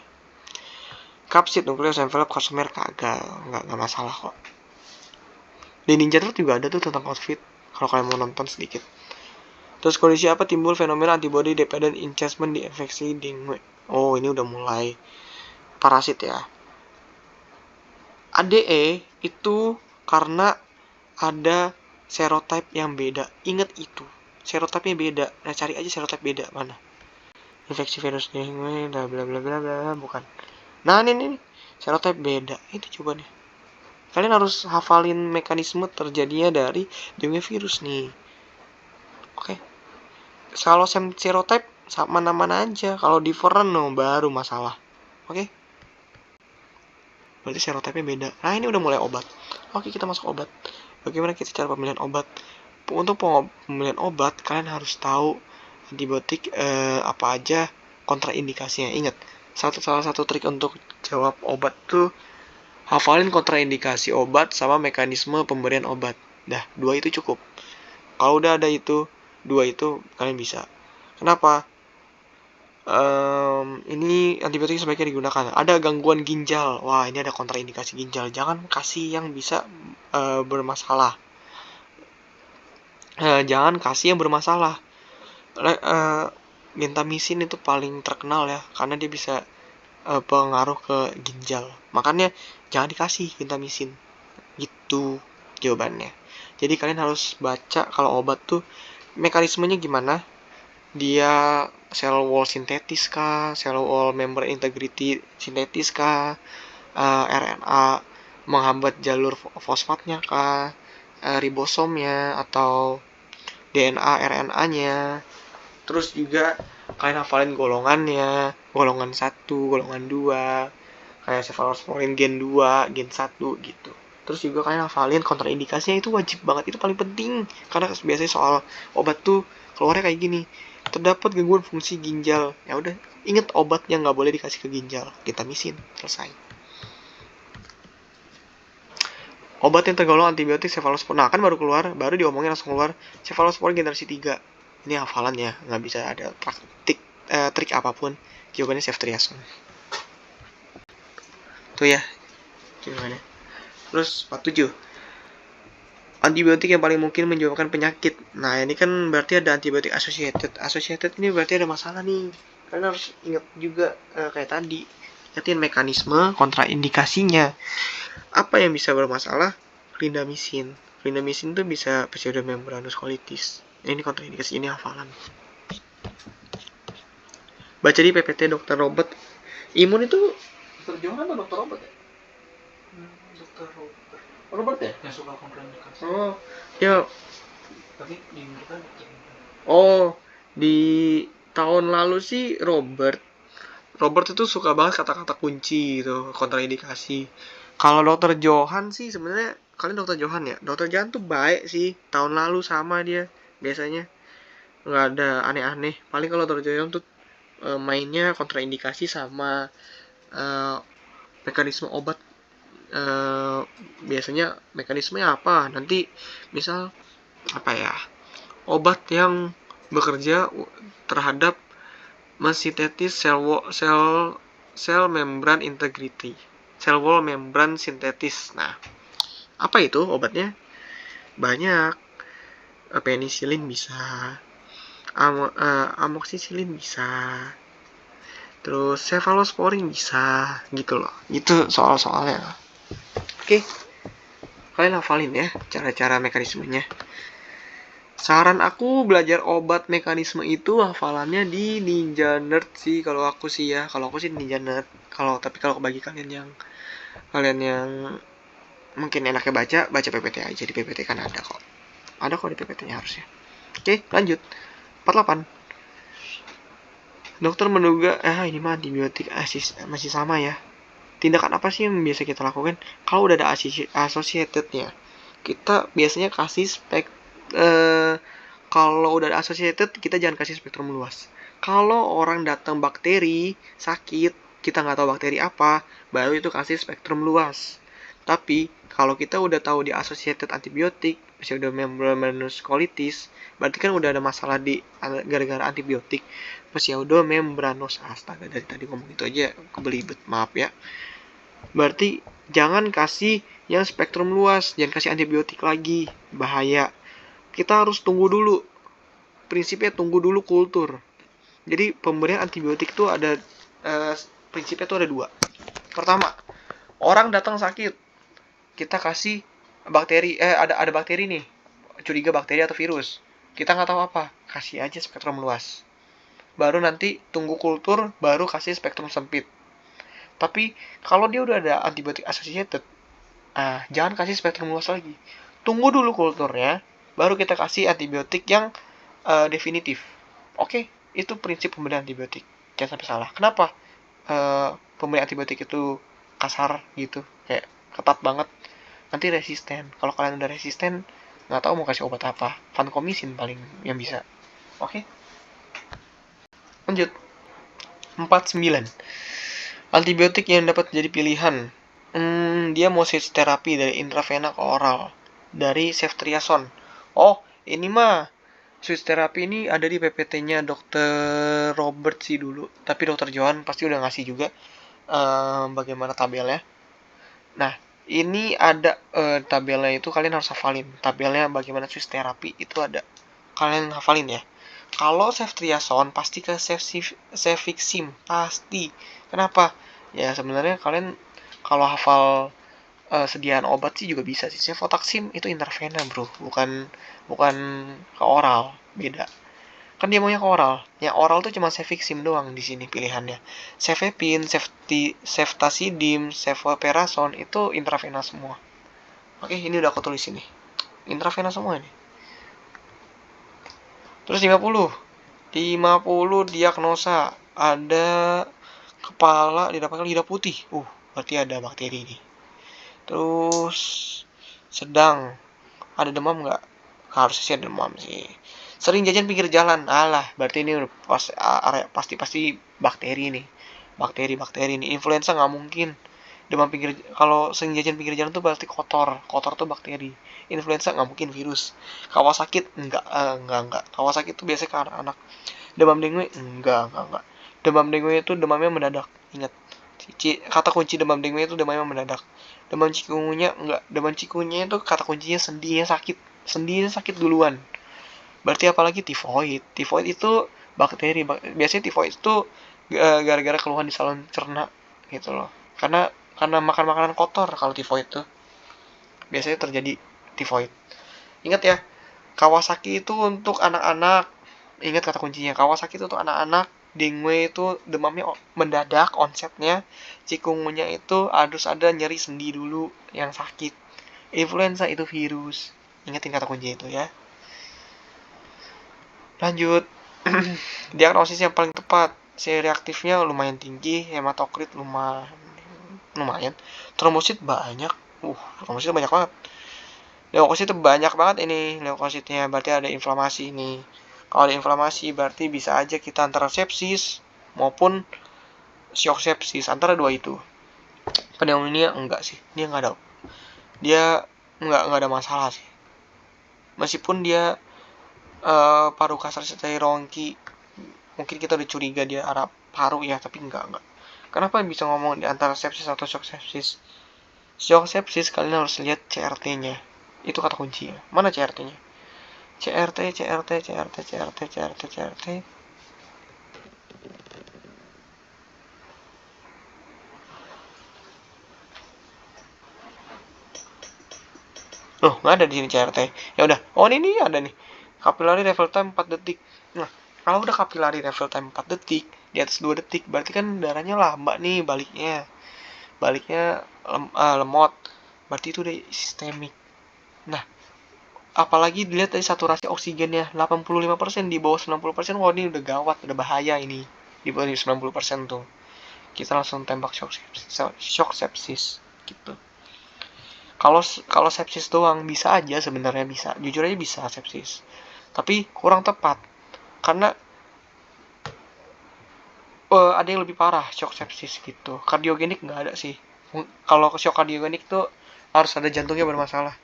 Speaker 1: Capsid, nucleus, envelope, cosmer kagak, nggak masalah kok. Di Ninja Turtle juga ada tuh tentang COVID, kalau kalian mau nonton sedikit. Terus kondisi apa timbul fenomena antibody dependent enhancement di infeksi dengue? Oh, ini udah mulai parasit ya. ADE itu karena ada serotype yang beda. Ingat itu, serotipenya beda. Nah, cari aja serotype beda mana. Infeksi virus dengue, bla bla bla bla, bukan. Nah, ini serotype beda. Itu coba deh. Kalian harus hafalin mekanisme terjadinya dari dengue virus nih. Oke. Kalau serotype sama mana-mana aja. Kalau different baru masalah. Oke. Berarti serotype-nya beda. Nah, ini udah mulai obat. Oke, kita masuk obat. Bagaimana kita cara pemilihan obat? Untuk pemilihan obat, kalian harus tahu antibiotik apa aja kontraindikasinya. Ingat, salah satu trik untuk jawab obat tuh hafalin kontraindikasi obat sama mekanisme pemberian obat. Dah, 2 itu cukup. Kalau udah ada itu, 2 itu kalian bisa. Kenapa? Ini antibiotik sebaiknya digunakan. Ada gangguan ginjal. Wah, ini ada kontraindikasi ginjal. Jangan kasih yang bisa bermasalah. Jangan kasih yang bermasalah. Gentamisin itu paling terkenal ya, karena dia bisa pengaruh ke ginjal. Makanya jangan dikasih gentamisin. Gitu jawabannya. Jadi kalian harus baca kalau obat tuh mekanismenya gimana. Dia cell wall sintetis kah, cell wall member integrity sintetis kah, RNA menghambat jalur fosfatnya kah, ribosomnya atau DNA RNA-nya. Terus juga kalian hafalin golongannya, golongan 1, golongan 2, kayak cephalosporin gen 2, gen 1 gitu. Terus juga kalian hafalin kontraindikasinya, itu wajib banget, itu paling penting. Karena biasanya soal obat tuh keluarnya kayak gini. Terdapat gangguan fungsi ginjal. Ya udah, inget obat yang nggak boleh dikasih ke ginjal, gentamisin, selesai. Obat yang tergolong antibiotik cephalosporin. Nah, kan baru keluar, baru diomongin langsung keluar cephalosporin generasi 3. Ini hafalan ya, nggak bisa ada trik apapun. Jawabannya ceftriaxone. Tuh ya, gimana? Terus 47. Antibiotik yang paling mungkin menyebabkan penyakit. Nah, ini kan berarti ada antibiotik associated. Associated ini berarti ada masalah nih. Kalian harus ingat juga kayak tadi. Ingatin mekanisme kontraindikasinya. Apa yang bisa bermasalah? Clindamycin. Clindamycin itu bisa pseudomembranous colitis. Ini kontraindikasi, ini hafalan. Baca di PPT Dr. Robert. Imun itu Dr. Johan atau Dr. Robert ya? Dr. Robert. Robert ya?
Speaker 2: Yang suka kontraindikasi.
Speaker 1: Oh, ya.
Speaker 2: Tapi di mereka
Speaker 1: Oh, di tahun lalu sih Robert. Robert itu suka banget kata-kata kunci gitu, kontraindikasi. Kalau dokter Johan sih sebenarnya kalian dokter Johan ya. Dokter Johan tuh baik sih. Tahun lalu sama dia biasanya nggak ada aneh-aneh. Paling kalau dokter Johan tuh mainnya kontraindikasi sama eh, mekanisme obat. Biasanya mekanismenya apa? Nanti misal apa ya? Obat yang bekerja terhadap mensintetis sel membran integrity, sel wall membran sintetis. Nah, apa itu obatnya? Banyak. Penicillin bisa, amoxicillin bisa, terus cephalosporin bisa, gitu loh. Itu soal-soalnya. Oke, kalian hafalin ya cara-cara mekanismenya. Saran aku belajar obat mekanisme itu hafalannya di Ninja Nerd sih kalau aku sih ya. Kalau aku sih Ninja Nerd. Kalau bagi kalian yang mungkin enaknya baca PPT aja. Di PPT kan ada kok. Ada kok di PPT-nya harusnya. Oke, lanjut. 48. Dokter menduga ini mah antibiotik masih sama ya. Tindakan apa sih yang biasa kita lakukan? Kalau udah ada associated-nya, kita biasanya kasih kalau udah ada associated, kita jangan kasih spektrum luas. Kalau orang datang bakteri sakit, kita nggak tahu bakteri apa, baru itu kasih spektrum luas. Tapi kalau kita udah tahu di associated antibiotik, pseudomembranous colitis, berarti kan udah ada masalah di gara-gara antibiotik. Pseudomembranous, astaga dari tadi ngomong itu aja kebelibet, maaf ya. Berarti jangan kasih yang spektrum luas, jangan kasih antibiotik lagi, bahaya. Kita harus tunggu dulu. Prinsipnya tunggu dulu kultur. Jadi pemberian antibiotik itu ada prinsipnya itu ada dua. Pertama, orang datang sakit, kita kasih bakteri, ada bakteri nih, curiga bakteri atau virus. Kita nggak tahu apa, kasih aja spektrum luas. Baru nanti tunggu kultur, baru kasih spektrum sempit. Tapi kalau dia udah ada antibiotik associated, jangan kasih spektrum luas lagi. Tunggu dulu kulturnya, baru kita kasih antibiotik yang definitif. Oke, itu prinsip pemberian antibiotik. Jangan sampai salah. Kenapa pemberian antibiotik itu kasar gitu, kayak ketat banget? Nanti resisten. Kalau kalian udah resisten, nggak tahu mau kasih obat apa. Vancomycin paling yang bisa. Oke, lanjut. 49. Antibiotik yang dapat jadi pilihan. Dia mau switch terapi dari intravena ke oral. Dari ceftriaxone. Oh, ini mah switch terapi ini ada di PPT-nya Dr. Robert sih dulu. Tapi Dr. Johan pasti udah ngasih juga bagaimana tabelnya. Nah, ini ada tabelnya itu kalian harus hafalin. Tabelnya bagaimana switch terapi itu ada. Kalian hafalin ya. Kalau ceftriaxone pasti ke cefixim, pasti. Kenapa? Ya sebenarnya kalian kalau hafal sediaan obat sih juga bisa sih. Cefotaxim itu intravena, bro, bukan bukan ke oral, beda. Kan dia maunya ke oral. Yang oral tuh cuma cefixim doang di sini pilihannya. Cefepin, ceftazidime, cefoperazone itu intravena semua. Oke, ini udah aku tulis ini. Intravena semua ini. Terus 50 diagnosa ada kepala didapatkan lidah putih. Berarti ada bakteri nih. Terus sedang ada demam nggak? Harusnya sih ada demam sih. Sering jajan pinggir jalan. Alah, berarti ini pasti bakteri nih. Bakteri nih. Influenza nggak mungkin. Demam pinggir kalau sering jajan pinggir jalan tuh berarti kotor. Kotor tuh bakteri. Influenza nggak mungkin virus. Kawasaki enggak. Kawasaki tuh biasanya ke anak-anak. Demam dengue enggak. Demam dengue itu demamnya mendadak. Ingat. Kata kunci demam dengue itu demamnya mendadak. Demam cikungunya enggak. Demam cikungunya itu kata kuncinya sendinya sakit. Sendinya sakit duluan. Berarti apalagi tifoid. Tifoid itu bakteri. Biasanya tifoid itu gara-gara keluhan di saluran cerna gitu loh. Karena makan makanan kotor kalau tifoid tuh. Biasanya terjadi tifoid. Ingat ya, Kawasaki itu untuk anak-anak. Ingat kata kuncinya, Kawasaki itu untuk anak-anak. Dengue itu demamnya mendadak onsetnya. Cikungunya itu harus ada nyeri sendi dulu yang sakit. Influenza itu virus. Ingatin kata kunci itu ya. Lanjut. Diagnosis yang paling tepat. C-reaktifnya lumayan tinggi, hematokrit lumayan. Trombosit banyak. Trombosit banyak banget. Leukosit banyak banget ini leukositnya, berarti ada inflamasi ini. Kalau ada inflamasi berarti bisa aja kita antara sepsis maupun shock sepsis, antara dua itu. Pneumonia enggak sih, dia enggak ada masalah sih. Meskipun dia paru kasar sertai rongki, mungkin kita udah curiga dia arah paru ya, tapi enggak. Kenapa bisa ngomong di antara sepsis atau shock sepsis? Shock sepsis kalian harus lihat CRT-nya. Itu kata kuncinya. Mana CRT-nya? CRT. Loh, nggak ada di sini CRT. Ya udah. Oh, ini ada nih. Capillary refill time 4 detik. Nah, kalau udah capillary refill time 4 detik, di atas 2 detik, berarti kan darahnya lambat nih baliknya. Baliknya lemot. Berarti itu udah sistemik. Nah, apalagi dilihat dari saturasi oksigennya 85% di bawah 90%. Wah, ini udah gawat, udah bahaya ini. Di bawah 90% tuh. Kita langsung tembak shock sepsis gitu. Kalau sepsis doang bisa aja sebenarnya, bisa. Jujur aja bisa sepsis. Tapi kurang tepat. Karena ada yang lebih parah shock sepsis gitu. Kardiogenik nggak ada sih. Kalau shock kardiogenik tuh harus ada jantungnya bermasalah.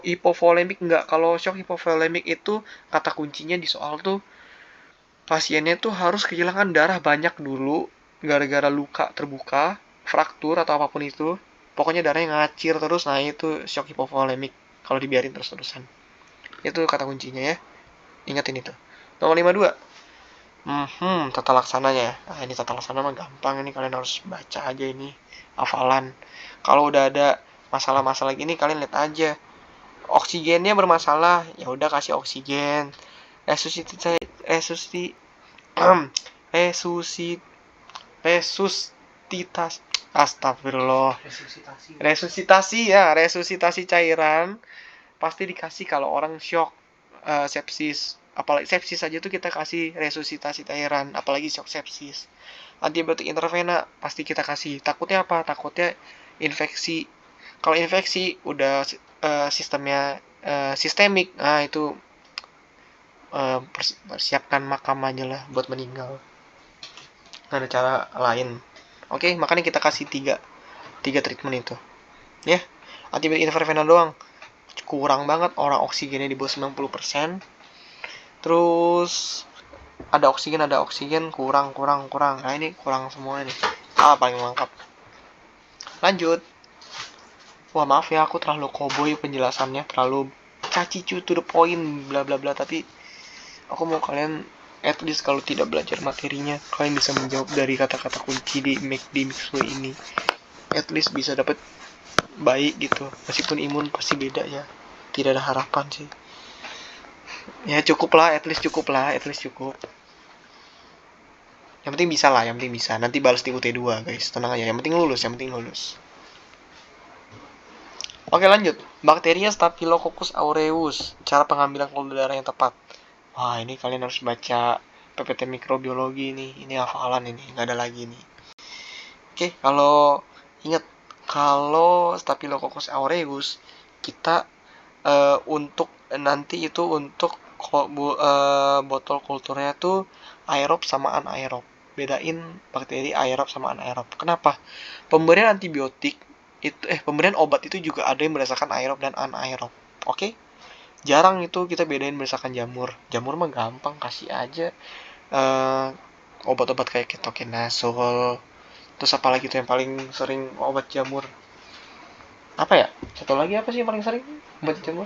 Speaker 1: Hipovolemik enggak. Kalau shock hipovolemik itu kata kuncinya di soal tuh pasiennya tuh harus kehilangan darah banyak dulu gara-gara luka terbuka, fraktur atau apapun itu. Pokoknya darahnya ngacir terus, nah itu shock hipovolemik kalau dibiarin terus-terusan. Itu kata kuncinya ya. Ingatin itu. Nomor 52. Tata laksananya. Nah, ini tata laksana mah gampang, ini kalian harus baca aja ini. Hafalan. Kalau udah ada masalah-masalah gini kalian lihat aja. Oksigennya bermasalah, ya udah kasih oksigen. Resusitasi. Astagfirullah. Resusitasi cairan pasti dikasih kalau orang shock sepsis. Apalagi sepsis aja tuh kita kasih resusitasi cairan, apalagi shock sepsis. Antibiotik intravena pasti kita kasih. Takutnya apa? Takutnya infeksi. Kalau infeksi udah sistemnya sistemik, nah itu persiapkan makam aja lah buat meninggal. Nggak ada cara lain. Oke, makanya kita kasih tiga treatment itu. Ya, antibiotik intravena doang. Kurang banget, orang oksigennya di bawah 90%. Terus ada oksigen kurang. Nah, ini kurang semua nih. Paling lengkap. Lanjut. Wah, maaf ya, aku terlalu cowboy penjelasannya, terlalu cacicu to the point bla bla bla, tapi aku mau kalian at least kalau tidak belajar materinya, kalian bisa menjawab dari kata-kata kunci di Mixway ini. At least bisa dapat baik gitu. Meskipun imun pasti beda ya. Tidak ada harapan sih. Ya cukup lah. At least cukup. Yang penting bisa. Nanti balas di UT2 guys. Tenang aja. Yang penting lulus. Oke, lanjut. Bakteria Staphylococcus aureus. Cara pengambilan kultur darah yang tepat. Wah, ini kalian harus baca PPT mikrobiologi nih. Ini hafalan ini, nggak ada lagi nih. Oke, kalau ingat, kalau Staphylococcus aureus kita untuk nanti itu untuk botol kulturnya tuh aerob sama anaerob. Bedain bakteri aerob sama anaerob. Kenapa? Pemberian antibiotik itu pemberian obat itu juga ada yang berdasarkan aerob dan anaerob. Oke? Jarang itu kita bedain berdasarkan jamur. Jamur mah gampang, kasih aja obat-obat kayak ketoconazole. Terus apa lagi tuh yang paling sering obat jamur? Apa ya? Satu lagi apa sih yang paling sering obat jamur?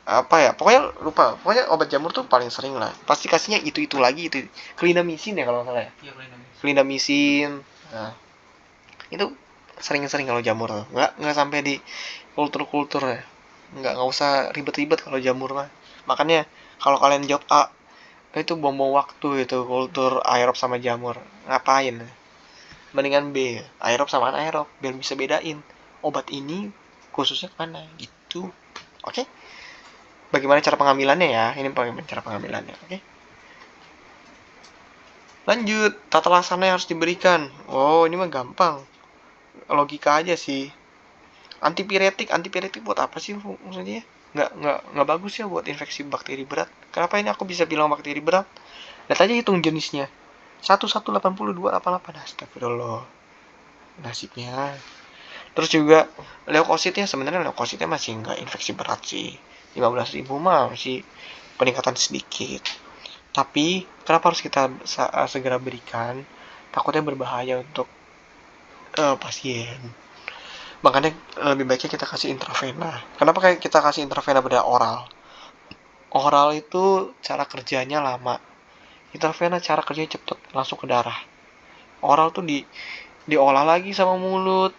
Speaker 1: Apa ya? Pokoknya lupa. Pokoknya obat jamur tuh paling sering lah. Pasti kasihnya itu lagi itu. Clindamycin ya kalau nggak salah ya.
Speaker 2: Iya,
Speaker 1: Clindamycin. Nah, itu sering-sering kalau jamur tuh. Nggak sampai di kultur ya. Nggak usah ribet-ribet kalau jamur mah. Makanya kalau kalian jawab A, itu buang-buang waktu itu kultur aerob sama jamur. Ngapain? mendingan B, aerob sama anaerob, biar bisa bedain obat ini khususnya kemana gitu. Oke, bagaimana cara pengambilannya ya, ini bagaimana cara pengambilannya. Oke, lanjut, tata laksana yang harus diberikan. Oh, ini mah gampang, logika aja sih. Antipiretik buat apa sih maksudnya? Nggak bagus ya buat infeksi bakteri berat. Kenapa ini aku bisa bilang bakteri berat? Lihat aja hitung jenisnya. 118288. Astagfirullah. Nasibnya. Terus juga leukositnya, sebenarnya leukositnya masih nggak infeksi berat sih. 15.000 mah masih peningkatan sedikit. Tapi kenapa harus kita segera berikan? Takutnya berbahaya untuk pasien. Makanya lebih baiknya kita kasih intravena. Kenapa kayak kita kasih intravena pada oral? Oral itu cara kerjanya lama. Intravena cara kerjanya cepet, langsung ke darah. Oral tuh diolah lagi sama mulut,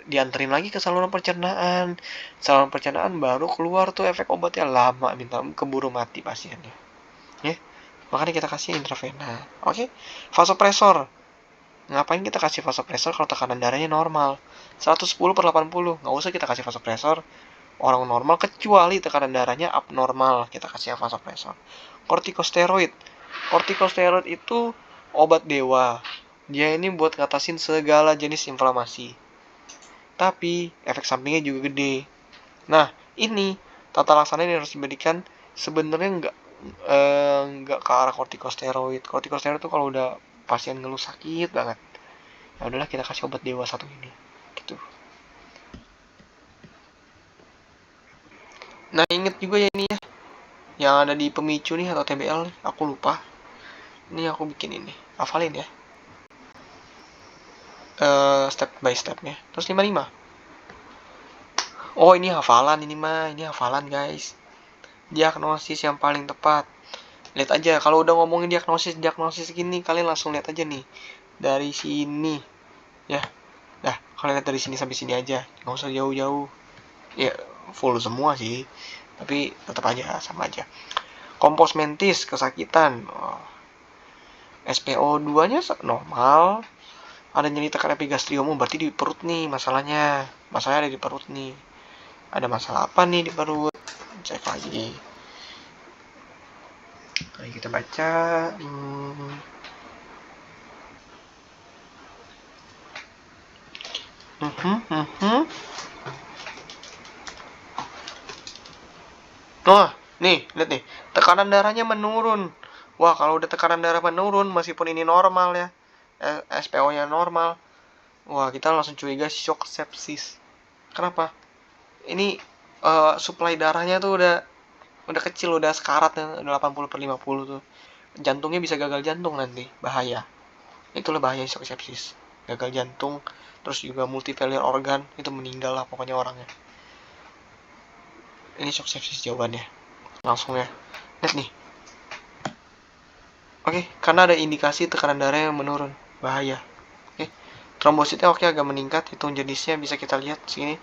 Speaker 1: dianterin lagi ke saluran pencernaan. Saluran pencernaan baru keluar tuh efek obatnya, lama, keburu mati pasiennya. Ya, makanya kita kasih intravena. Oke, vasopresor. Ngapain kita kasih vasopresor kalau tekanan darahnya normal? 110/80. Nggak usah kita kasih vasopresor orang normal, kecuali tekanan darahnya abnormal, kita kasih vasopresor. Kortikosteroid. Kortikosteroid itu obat dewa. Dia ini buat ngatasin segala jenis inflamasi. Tapi efek sampingnya juga gede. Nah, ini tata laksana yang harus diberikan sebenarnya nggak ke arah kortikosteroid. Kortikosteroid itu kalau udah pasien ngeluh sakit banget, ya udahlah kita kasih obat dewa satu ini gitu. Nah, inget juga ya ini ya yang ada di pemicu nih atau TBL nih, aku lupa. Ini aku bikin ini, hafalin ya. Step by stepnya. Terus 55. Oh, ini hafalan guys. Diagnosis yang paling tepat. Lihat aja, kalau udah ngomongin diagnosis gini, kalian langsung lihat aja nih. Dari sini. Ya. Dah, kalian lihat dari sini sampai sini aja. Nggak usah jauh-jauh. Ya, full semua sih. Tapi tetap aja, sama aja. Kompos mentis, kesakitan. SPO2-nya normal. Ada nyeri tekan epigastrium, berarti di perut nih masalahnya. Masalahnya ada di perut nih. Ada masalah apa nih di perut? Cek lagi. Mari kita baca. Oh, nih, lihat nih. Tekanan darahnya menurun. Wah, kalau udah tekanan darah menurun, meskipun ini normal ya, SPO-nya normal, wah kita langsung curiga shock sepsis. Kenapa? Ini suplai darahnya tuh udah kecil, udah sekarat ya, udah 80/50 tuh. Jantungnya bisa gagal jantung nanti, bahaya. Itulah bahaya shock sepsis. Gagal jantung, terus juga multifailure organ, itu meninggal lah pokoknya orangnya. Ini shock sepsis jawabannya. Langsung ya. Lihat nih. Oke, karena ada indikasi tekanan darah yang menurun, bahaya. Oke, trombositnya oke agak meningkat, hitung jenisnya bisa kita lihat sini.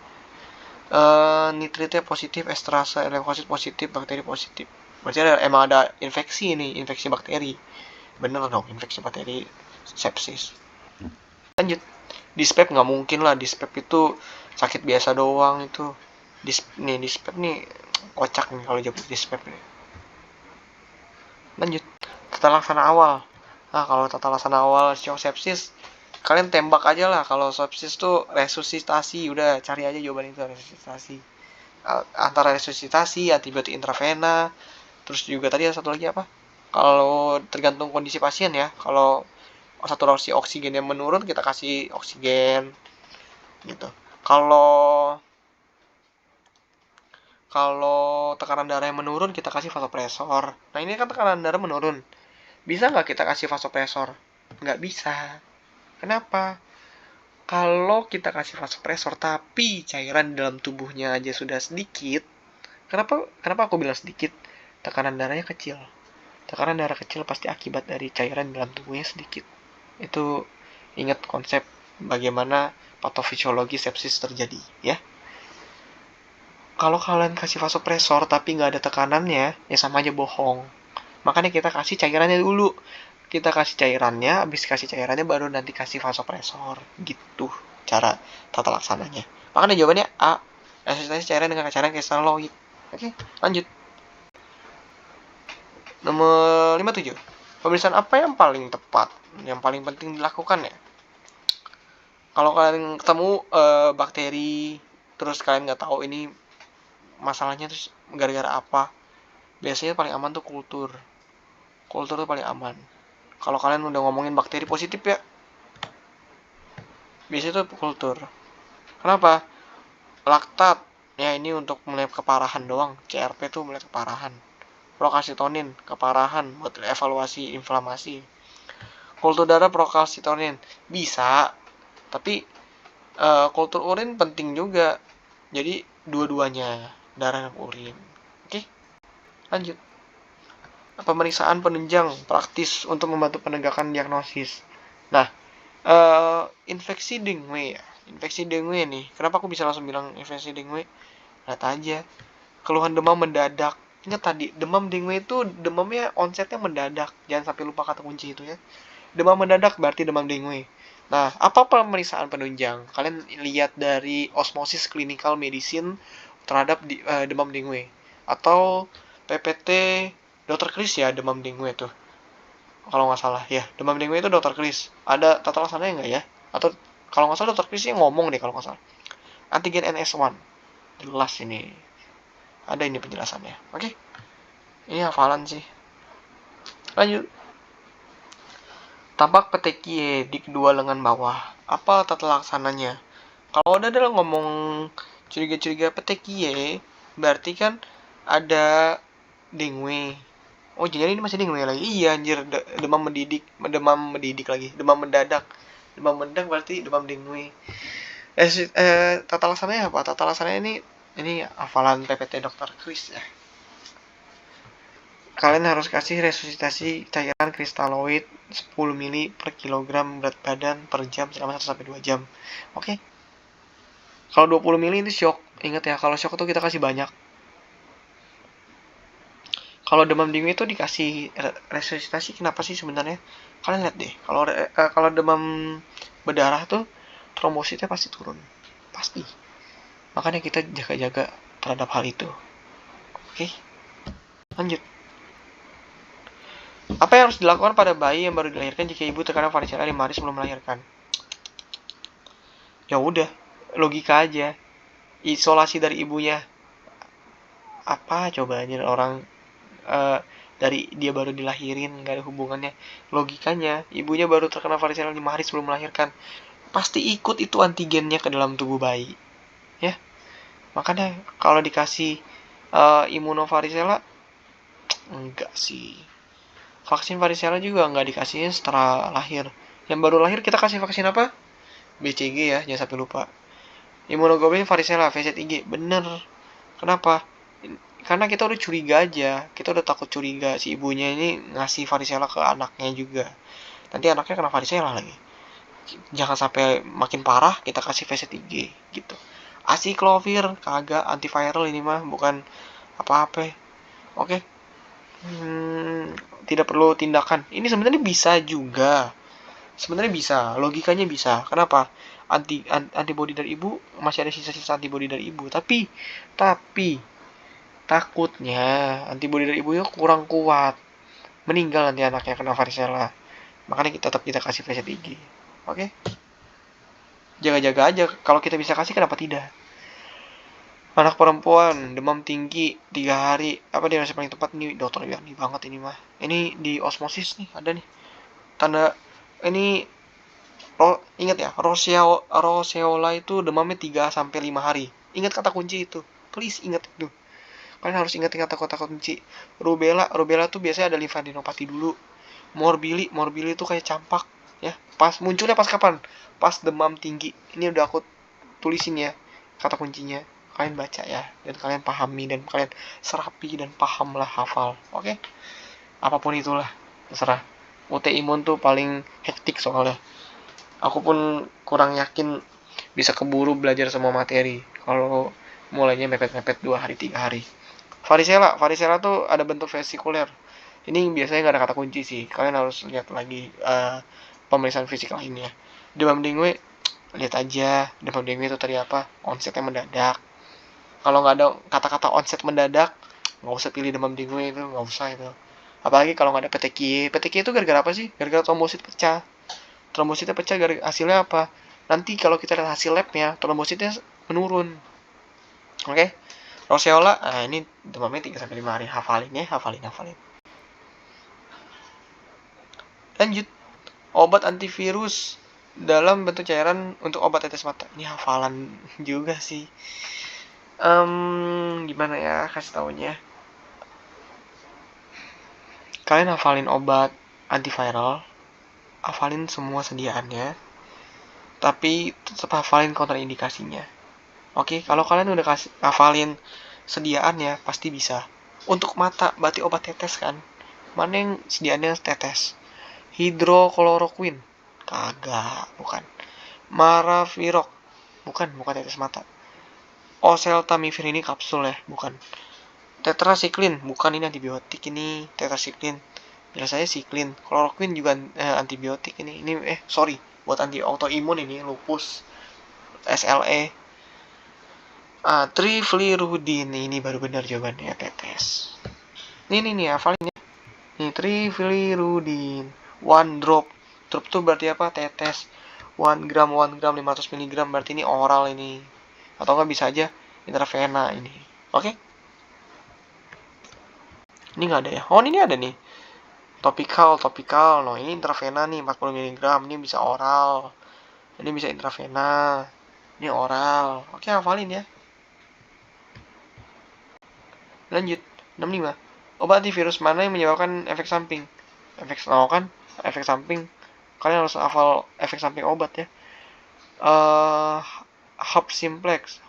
Speaker 1: Nitritnya positif, esterase, leukosit positif, bakteri positif. Berarti emang ada infeksi ini, infeksi bakteri. Bener dong, infeksi bakteri sepsis. Lanjut, dyspep nggak mungkin lah, dyspep itu sakit biasa doang itu. Dyspep nih kocak nih kalau jawab dyspep nih. Lanjut, tata laksana awal. Nah, kalau tata laksana awal shock sepsis, kalian tembak aja lah. Kalau sepsis tuh resusitasi, udah cari aja jawaban itu, resusitasi. Antara resusitasi, antibiotik intravena, terus juga tadi ada satu lagi apa? Kalau tergantung kondisi pasien ya. Kalau saturasi oksigen yang menurun, kita kasih oksigen gitu. Kalau tekanan darah yang menurun, kita kasih vasopresor. Nah, ini kan tekanan darah menurun. Bisa nggak kita kasih vasopresor? Nggak bisa. Kenapa? Kalau kita kasih vasopresor tapi cairan di dalam tubuhnya aja sudah sedikit, kenapa aku bilang sedikit? Tekanan darahnya kecil. Tekanan darah kecil pasti akibat dari cairan di dalam tubuhnya sedikit. Itu ingat konsep bagaimana patofisiologi sepsis terjadi, ya. Kalau kalian kasih vasopresor tapi nggak ada tekanannya, ya sama aja bohong. Makanya kita kasih cairannya dulu. kita kasih cairannya, habis kasih cairannya baru nanti kasih vasopresor. Gitu cara tata laksananya. Makanya jawabannya A. Resusitasi cairan dengan cairan kristaloid. Oke, lanjut. Nomor 57. Pemeriksaan apa yang paling tepat? Yang paling penting dilakukan ya? Kalau kalian ketemu bakteri, terus kalian nggak tahu ini masalahnya terus gara-gara apa, biasanya paling aman tuh kultur. Kultur tuh paling aman. Kalau kalian udah ngomongin bakteri positif ya, biasanya tuh kultur. Kenapa? Laktat, ya ini untuk melihat keparahan doang. CRP tuh melihat keparahan. Prokalsitonin, keparahan buat evaluasi inflamasi. Kultur darah prokalsitonin bisa, tapi kultur urin penting juga. Jadi dua-duanya, darah dan urin. Oke, lanjut. Pemeriksaan penunjang praktis untuk membantu penegakan diagnosis. Nah, infeksi dengue ya. Infeksi dengue nih. Kenapa aku bisa langsung bilang infeksi dengue? Lihat aja. Keluhan demam mendadak. Ingat tadi, demam dengue itu demamnya onsetnya mendadak. Jangan sampai lupa kata kunci itu ya. Demam mendadak berarti demam dengue. Nah, apa pemeriksaan penunjang? Kalian lihat dari osmosis clinical medicine terhadap demam dengue. Atau PPT Dr. Chris ya, demam dengue itu. Kalau nggak salah ya, demam dengue itu Dr. Chris. Ada tata laksananya nggak ya? Atau kalau nggak salah Dr. Chris yang ngomong deh kalau nggak salah. Antigen NS1. Jelas ini. Ada ini penjelasannya. Oke. Ini hafalan sih. Lanjut. Tampak petekie di kedua lengan bawah. Apa tata laksananya? Kalau udah ngomong curiga-curiga petekie, berarti kan ada dengue. Oh, jadi ini masih dengue lagi. Iya, anjir, demam mendidik lagi, demam mendadak. Demam mendadak berarti demam dengue. Tata laksananya apa? Tata laksananya ini hafalan PPT Dr. Chris ya. Kalian harus kasih resusitasi cairan kristaloid 10 ml per kilogram berat badan per jam selama 1-2 jam. Oke. Kalau 20 ml itu shock. Ingat ya, kalau shock itu kita kasih banyak. Kalau demam dengue itu dikasih resusitasi kenapa sih sebenarnya? Kalian lihat deh, kalau demam berdarah tuh trombositnya pasti turun. Pasti. Makanya kita jaga-jaga terhadap hal itu. Oke. Lanjut. Apa yang harus dilakukan pada bayi yang baru dilahirkan jika ibu terkena varicella 5 hari sebelum melahirkan? Ya udah, logika aja. Isolasi dari ibunya. Apa cobanya orang dari dia baru dilahirin, gak ada hubungannya. Logikanya, ibunya baru terkena varicella 5 hari sebelum melahirkan. Pasti ikut itu antigennya ke dalam tubuh bayi. Ya. Makanya kalau dikasih imunovaricella enggak sih. Vaksin varicella juga nggak dikasihnya setelah lahir. Yang baru lahir kita kasih vaksin apa? BCG ya, jangan sampai lupa. Imunoglobulin varicella, VZ3, bener. Kenapa? Karena kita udah curiga aja, kita udah takut curiga si ibunya ini ngasih varicella ke anaknya juga. Nanti anaknya kena varicella lagi. Jangan sampai makin parah, kita kasih VZ3 gitu. Acyclovir, kagak, antiviral ini mah, bukan apa-apa. Oke. Tidak perlu tindakan. Ini sebenarnya bisa juga. Sebenarnya bisa, logikanya bisa. Kenapa? Antibody dari ibu masih ada sisa-sisa antibody dari ibu. Tapi takutnya antibody dari ibunya kurang kuat. Meninggal nanti anaknya kena varicella. Makanya tetap kita kasih VZ3. Oke? Jaga-jaga aja. Kalau kita bisa kasih, kenapa tidak? Anak perempuan, demam tinggi 3 hari. Apa diagnosis paling tepat nih, dokter Yani banget ini mah. Ini di osmosis nih, ada nih. Tanda ini ingat ya, roseola itu demamnya 3-5 hari. Ingat kata kunci itu. Please ingat itu. Kalian harus ingat kata kunci. Rubella tuh biasanya ada limfadenopati dulu. Morbili itu kayak campak ya. Munculnya pas kapan? Pas demam tinggi. Ini udah aku tulisin ya kata kuncinya. Kalian baca ya, dan kalian pahami, dan kalian serapi dan paham lah, hafal. Oke? Apapun itulah, terserah. UT imun tuh paling hektik soalnya. Aku pun kurang yakin bisa keburu belajar semua materi kalau mulainya mepet-mepet 2 hari 3 hari. Varicella tuh ada bentuk vesikuler. Ini biasanya nggak ada kata kunci sih, kalian harus lihat lagi pemeriksaan fisik lainnya. Demam dengue, lihat aja demam dengue itu tadi apa, onsetnya mendadak. Kalau nggak ada kata-kata onset mendadak, nggak usah pilih demam dengue, itu nggak usah itu. Apalagi kalau nggak ada petekiye. Petekiye itu gara-gara apa sih? Gara-gara trombosit pecah. Trombositnya pecah, hasilnya apa? Nanti kalau kita lihat hasil labnya, trombositnya menurun. Oke? Roseola, nah ini demamnya 3-5 hari. Hafalin ya, hafalin. Lanjut, obat antivirus dalam bentuk cairan untuk obat tetes mata. Ini hafalan juga sih. Gimana ya kasih taunya? Kalian hafalin obat antiviral, hafalin semua sediaannya, tapi tetap hafalin kontraindikasinya. Oke, kalau kalian udah hafalin sediaannya, pasti bisa. Untuk mata, berarti obat tetes kan? Mana yang sediaannya tetes? Hidrokloroquine? Kagak, bukan. Maravirok? Bukan tetes mata. Oseltamivir ini kapsul ya, bukan. Tetracycline? Bukan, ini antibiotik ini. Tetracycline. Biasanya siklin. Chloroquine juga antibiotik ini. Buat anti autoimun ini, lupus, SLE. Triflurudin, ini baru benar jawabannya, tetes. Nih hafalin ya. Nih, triflurudin. One drop. Drop tuh berarti apa? Tetes. 1 gram 500 mg berarti ini oral ini. Atau nggak bisa aja intravena ini. Oke? Ini nggak ada ya? Oh, ini ada nih. Topikal. No, ini intravena nih 40 mg. Ini bisa oral. Ini bisa intravena. Ini oral. Oke, hafalin ya. Lanjut, 65. Obat antivirus mana yang menyebabkan efek samping? Efek samping. Kalian harus hafal efek samping obat ya. Herb simplex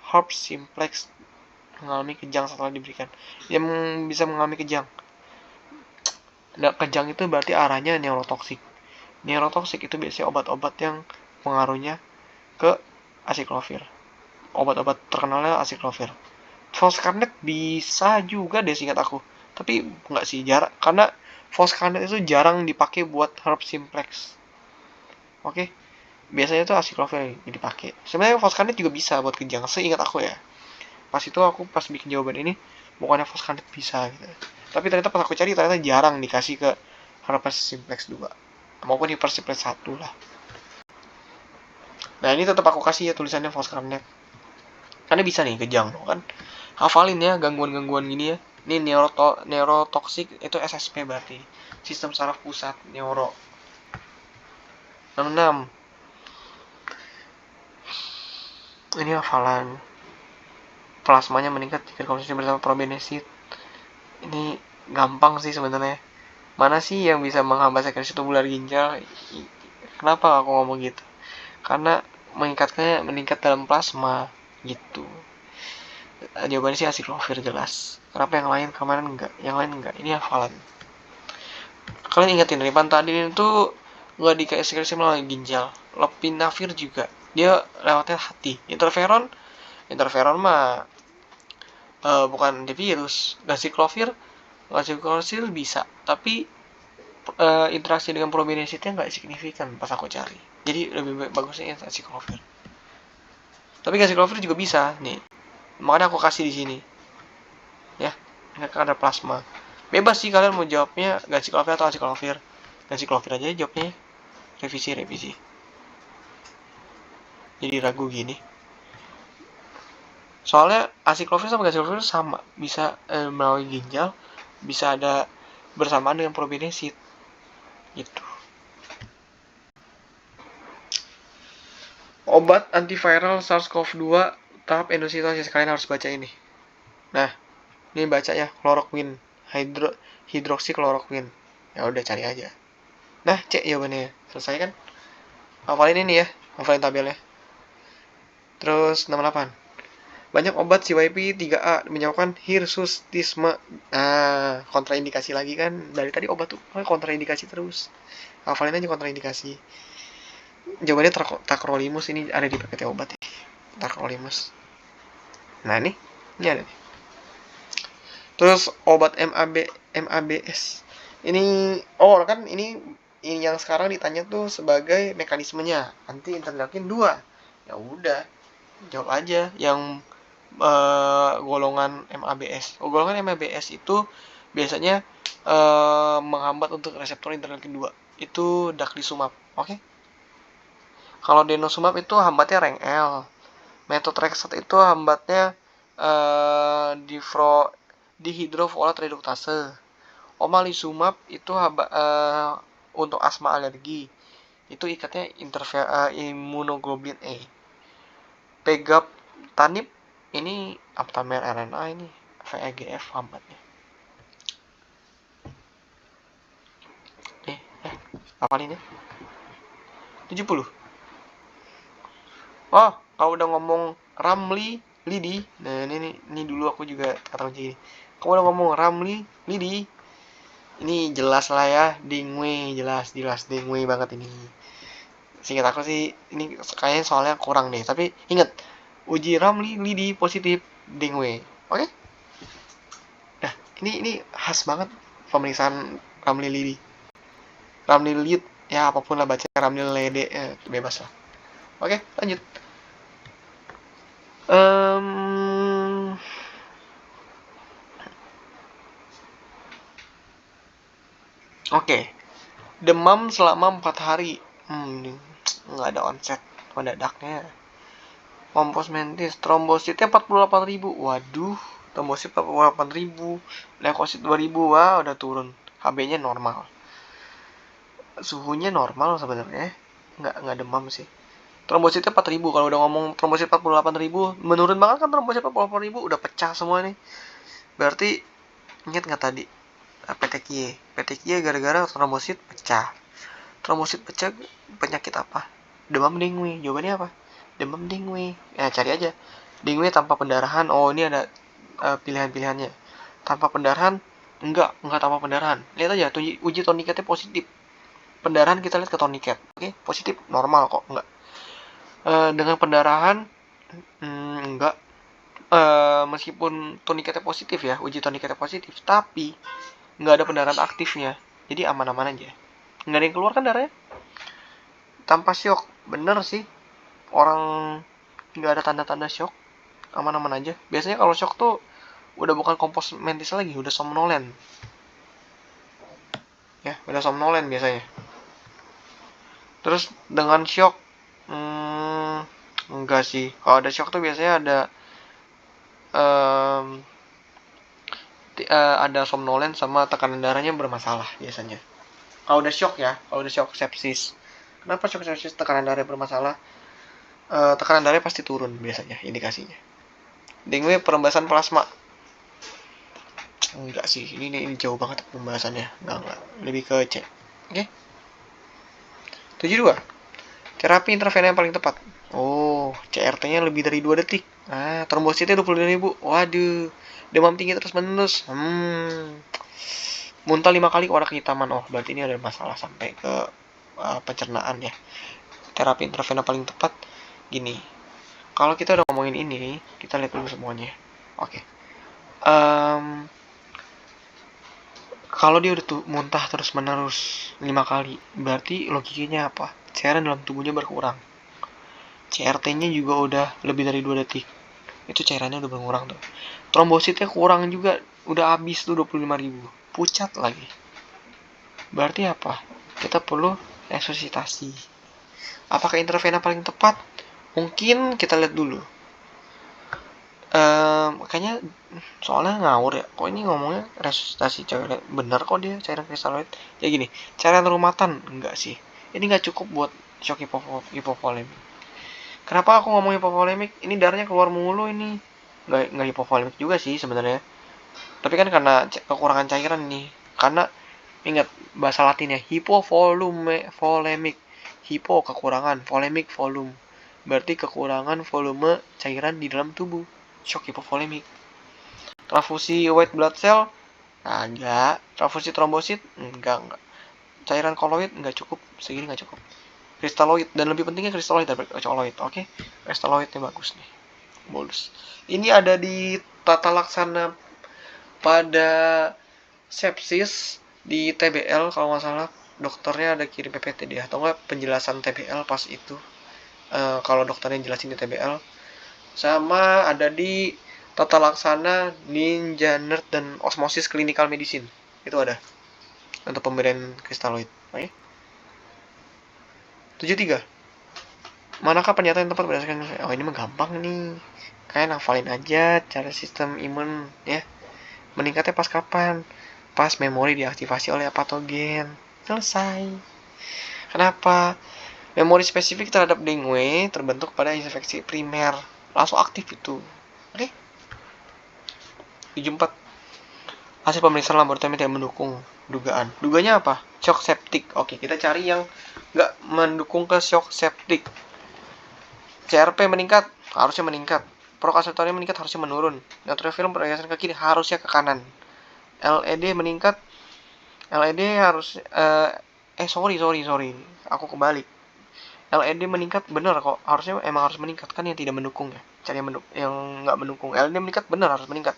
Speaker 1: mengalami kejang setelah diberikan. Yang bisa mengalami kejang. Nah, kejang itu berarti arahnya neurotoksik. Neurotoksik itu biasanya obat-obat yang pengaruhnya ke asiklovir. Obat-obat terkenalnya asiklovir. Foscarnet bisa juga deh seingat aku, tapi nggak sih, jarang, karena Foscarnet itu jarang dipakai buat herb simplex. Oke, biasanya tuh asiklovir yang dipakai. Sebenarnya Foscarnet juga bisa buat kejang, seingat aku ya. Pas bikin jawaban ini, bukannya Foscarnet bisa gitu. Tapi ternyata pas aku cari ternyata jarang dikasih ke herb simplex 2 maupun hyper simplex 1 lah. Nah, ini tetap aku kasih ya tulisannya Foscarnet. Karena bisa nih kejang kan. Hafalin ya gangguan-gangguan gini ya. Ini neurotoksik itu SSP berarti. Sistem saraf pusat neuro. 66. Ini hafalan. Plasmanya meningkat jika konsumsi bersama probenesit. Ini gampang sih sebenarnya. Mana sih yang bisa menghambat sekresi tubular ginjal? Kenapa aku ngomong gitu? Karena meningkat dalam plasma gitu. Jawabannya sih asiklovir jelas. Kenapa yang lain kemarin enggak? Yang lain enggak. Ini hafalan. Kalian ingatin ribantadin itu nggak dikasih sekresi melalui ginjal. Lopinavir juga dia lewatnya hati. Interferon mah bukan antivirus. Gasiklovir bisa, tapi interaksi dengan probenesitnya nggak signifikan pas aku cari. Jadi lebih bagusnya gasiklovir. Tapi gasiklovir juga bisa nih. Makanya aku kasih di sini. Ya, ini ada plasma. Bebas sih kalian mau jawabnya gasiklovir atau asiklovir. Gasiklovir aja jawabnya. Revisi. Jadi ragu gini. Soalnya asiklovir sama gasiklovir sama, bisa melalui ginjal, bisa ada bersamaan dengan probenesit. Gitu. Obat antiviral SARS-CoV-2 tahap endositosis, kalian harus baca ini. Nah, ini baca ya, chloroquine, hidroksikloroquine. Ya udah cari aja. Nah, cek jawabannya. Selesai kan? Hafalin ini ya, hafalin tabelnya. Terus 68. Banyak obat CYP 3A menyebabkan hirsutisme. Nah, kontraindikasi lagi kan. Dari tadi obat tuh kontraindikasi terus. Hafalin aja kontraindikasi. Jawabannya tacrolimus, ini ada di PPT obat ya. Tacrolimus. Nah, ini ada nih. Terus obat MABS Ini kan ini yang sekarang ditanya tuh sebagai mekanismenya. Nanti interleukin 2. Ya udah, jawab aja yang golongan MABS. Golongan MABS itu biasanya menghambat untuk reseptor interleukin 2. Itu daclizumab. Oke? Kalau denosumab itu hambatnya rank L. Methotrexate itu hambatnya dihydrofolat reduktase. Omalizumab itu untuk asma alergi. Itu ikatnya immunoglobulin E. Pegaptanib ini aptamer RNA ini VEGF hambatnya. Apalin ya? 70. Oh, kalau udah ngomong Ramli Lidi, nah ini dulu aku juga kata kunci ini. Kalau udah ngomong Ramli Lidi, ini jelas lah ya, Dingwei, jelas Dingwei banget ini. Singkat aku sih, ini kayaknya soalnya kurang deh. Tapi ingat, uji Ramli Lidi positif Dingwei. Oke? Nah, ini khas banget pemeriksaan Ramli Lidi. Ramli Lid, ya apapun lah baca Ramli Lede, bebas lah. Oke, lanjut. Oke. Demam selama 4 hari. Nggak ada onset pendadaknya. Kompos mentis, trombositnya 48.000. Waduh, trombosit 48.000. Leukosit 2.000. Wah, udah turun. HB-nya normal. Suhunya normal sebenarnya. Nggak demam sih. Trombositnya 4.000. Kalau udah ngomong trombosit 48.000, menurun banget kan trombosit 48.000. Udah pecah semua nih. Berarti, ingat nggak tadi? PTQI gara-gara trombosit pecah. Trombosit pecah penyakit apa? Demam dengue. Jawabannya apa? Demam dengue. Ya, cari aja. Dengue tanpa pendarahan. Oh, ini ada pilihan-pilihannya. Tanpa pendarahan, enggak tanpa pendarahan. Lihat aja, uji toniketnya positif. Pendarahan kita lihat ke toniket. Oke, positif, normal kok, enggak. Dengan pendarahan, enggak. Meskipun toniketnya positif ya, uji toniketnya positif, tapi nggak ada pendarahan aktifnya. Jadi aman-aman aja. Nggak ada yang keluar kan darahnya? Tanpa syok. Bener sih. Orang nggak ada tanda-tanda syok. Aman-aman aja. Biasanya kalau syok tuh udah bukan kompos mentis lagi, udah somnolen. Ya, udah somnolen biasanya. Terus dengan syok, enggak sih. Kalau ada syok tuh biasanya ada somnolen sama tekanan darahnya bermasalah biasanya. Kalau udah syok ya, kalau udah syok sepsis. Kenapa syok sepsis tekanan darah bermasalah? Tekanan darah pasti turun biasanya indikasinya. Dengue perembasan plasma. Enggak sih, ini jauh banget pembahasannya. Enggak. Lebih ke C. Oke. 72. Terapi intravena yang paling tepat. Oh, CRT-nya lebih dari 2 detik. Trombositnya 22.000. Waduh. Demam tinggi terus menerus. Muntah 5 kali warna kehitaman. Oh, berarti ini ada masalah sampai ke pencernaan ya. Terapi intravena paling tepat gini. Kalau kita udah ngomongin ini, kita lihat dulu semuanya. Oke. Kalau dia udah muntah terus menerus 5 kali, berarti logikanya apa? Cairan dalam tubuhnya berkurang. CRT-nya juga udah lebih dari 2 detik. Itu cairannya udah berkurang tuh. Trombositnya kurang juga, udah habis tuh 25.000. Pucat lagi. Berarti apa? Kita perlu resusitasi. Apakah intravena paling tepat? Mungkin kita lihat dulu. Kayaknya soalnya ngawur ya. Kok ini ngomongnya resusitasi cairan? Bener kok dia cairan kristaloid. Ya gini, cairan rumatan enggak sih. Ini nggak cukup buat shock hipovolemik. Kenapa aku ngomong hipovolemik? Ini darahnya keluar mulu ini. Nggak hipovolemik juga sih sebenarnya. Tapi kan karena kekurangan cairan nih. Karena ingat bahasa latinnya hipovolemic. Hipo kekurangan, volemic volume. Berarti kekurangan volume cairan di dalam tubuh. Shock hipovolemik. Transfusi white blood cell? Enggak. Transfusi trombosit? Enggak. Cairan koloid enggak cukup. Segini enggak cukup. Kristaloid, dan lebih pentingnya kristaloid daripada koloid. Oke. Kristaloidnya bagus nih. Bolus. Ini ada di tata laksana pada sepsis Di TBL kalau nggak salah dokternya ada kirim PPT dia, atau nggak penjelasan TBL pas itu. Kalau dokternya jelasin di TBL, sama ada di tata laksana Ninja Nerd dan Osmosis Clinical Medicine, itu ada untuk pemberian kristaloid. Oke. 73. Manakah pernyataan yang tepat berdasarkan ini mah gampang nih. Kayak hafalin aja cara sistem imun ya. Meningkatnya pas kapan? Pas memori diaktifasi oleh patogen. Selesai. Kenapa? Memori spesifik terhadap dengue terbentuk pada infeksi primer. Langsung aktif itu. Oke? 74. Hasil pemeriksaan laboratorium tidak mendukung dugaan. Dugaannya apa? Shock septic. Oke, kita cari yang nggak mendukung ke shock septic. CRP meningkat, harusnya meningkat. Prokasetonnya meningkat, harusnya menurun. Neutrophil pergeseran ke kiri, harusnya ke kanan. LED meningkat, LED harus sorry, aku kebalik. LED meningkat benar kok, harusnya emang harus meningkat, kan yang tidak mendukung ya. Cari yang nggak mendukung. LED meningkat benar, harus meningkat.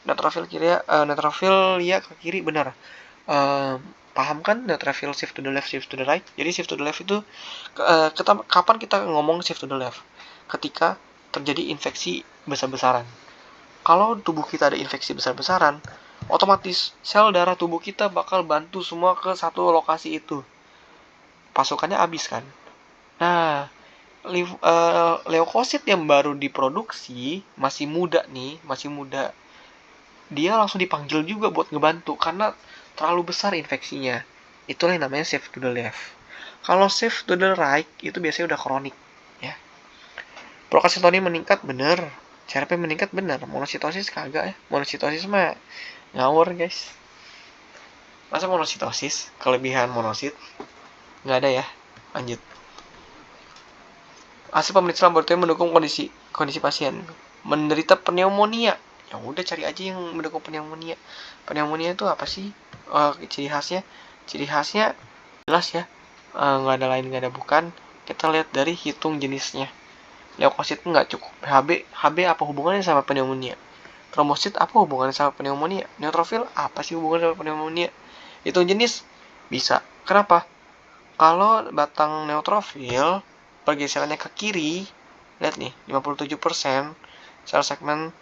Speaker 1: Neutrophil kiri, neutrophil ya ke kiri benar. Paham kan neutrophil shift to the left, shift to the right? Jadi shift to the left itu kapan kita ngomong shift to the left? Ketika terjadi infeksi besar-besaran. Kalau tubuh kita ada infeksi besar-besaran, otomatis sel darah tubuh kita bakal bantu semua ke satu lokasi itu. Pasukannya habis kan? Nah, leukosit yang baru diproduksi, masih muda, dia langsung dipanggil juga buat ngebantu karena terlalu besar infeksinya. Itulah yang namanya shift to the left. Kalau shift to the right, itu biasanya udah kronik ya. Prokasetonnya meningkat bener, CRP meningkat bener, monositosis kagak ya. Monositosis mah ngawur guys. Masa monositosis, kelebihan monosit? Nggak ada ya. Lanjut. Hasil pemeriksaan laboratorium mendukung kondisi pasien menderita pneumonia. Ya udah cari aja yang mendukung pneumonia. Pneumonia itu apa sih? Ciri khasnya jelas ya. Nggak ada lain, nggak ada bukan. Kita lihat dari hitung jenisnya. Leukosit nggak cukup. HB apa hubungannya sama pneumonia? Trombosit apa hubungannya sama pneumonia? Neutrofil apa sih hubungannya sama pneumonia? Hitung jenis bisa. Kenapa? Kalau batang neutrofil pergeserannya ke kiri, lihat nih, 57% sel segmen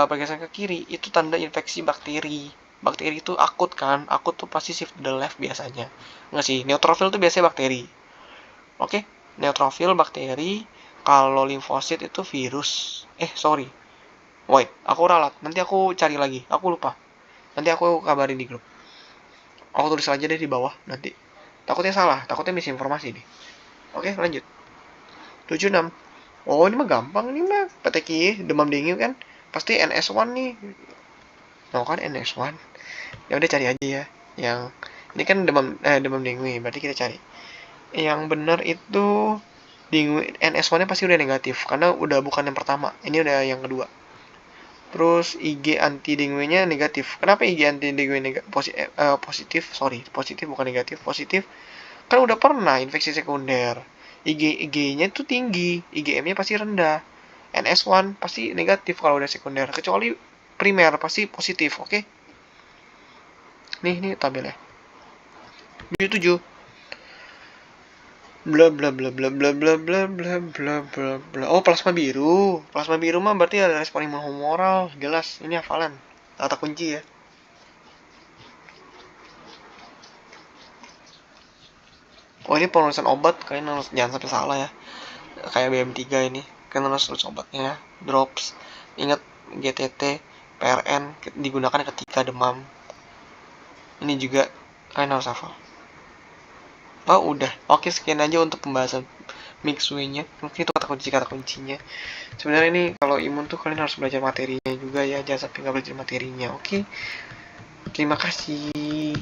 Speaker 1: pergeseran ke kiri, itu tanda infeksi bakteri. Bakteri itu akut kan? Akut tuh pasti shift to the left biasanya. Enggak sih, neutrofil tuh biasanya bakteri. Oke, neutrofil bakteri. Kalau limfosit itu virus. Wait, aku ralat. Nanti aku cari lagi. Aku lupa. Nanti aku kabarin di grup. Aku tulis aja deh di bawah nanti. Takutnya salah, takutnya misinformasi nih. Oke, lanjut. 76. Oh, ini mah gampang nih mah. PTQ, demam dengue kan. Pasti NS1 nih. Nah, kan NS1. Ya udah cari aja ya. Yang ini kan demam dengue, berarti kita cari. Yang benar itu dengue NS1-nya pasti udah negatif karena udah bukan yang pertama. Ini udah yang kedua. Terus IG anti dengue-nya negatif. Kenapa IG anti dengue positif? Positif bukan negatif, positif. Kan udah pernah infeksi sekunder. IG-nya itu tinggi, IgM-nya pasti rendah. NS1 pasti negatif kalau udah sekunder, kecuali primer pasti positif, oke? Nih tabelnya. 77. Bla bla bla bla bla bla bla bla bla bla bla. Oh, plasma biru. Plasma biru mah berarti ada respon imun humoral. Jelas, ini hafalan. Kata kunci ya. Oh, ini penulisan obat, kalian harus jangan sampai salah ya. Kayak BM3 ini, kalian harus tulis obatnya. Drops. Ingat GTT, PRN digunakan ketika demam. Ini juga kalian harus hafal. Oh udah, oke sekian aja untuk pembahasan Mixway-nya. Mungkin itu kata kuncinya. Sebenarnya ini kalau imun tuh kalian harus belajar materinya juga ya, jangan sampai nggak belajar materinya. Oke, terima kasih.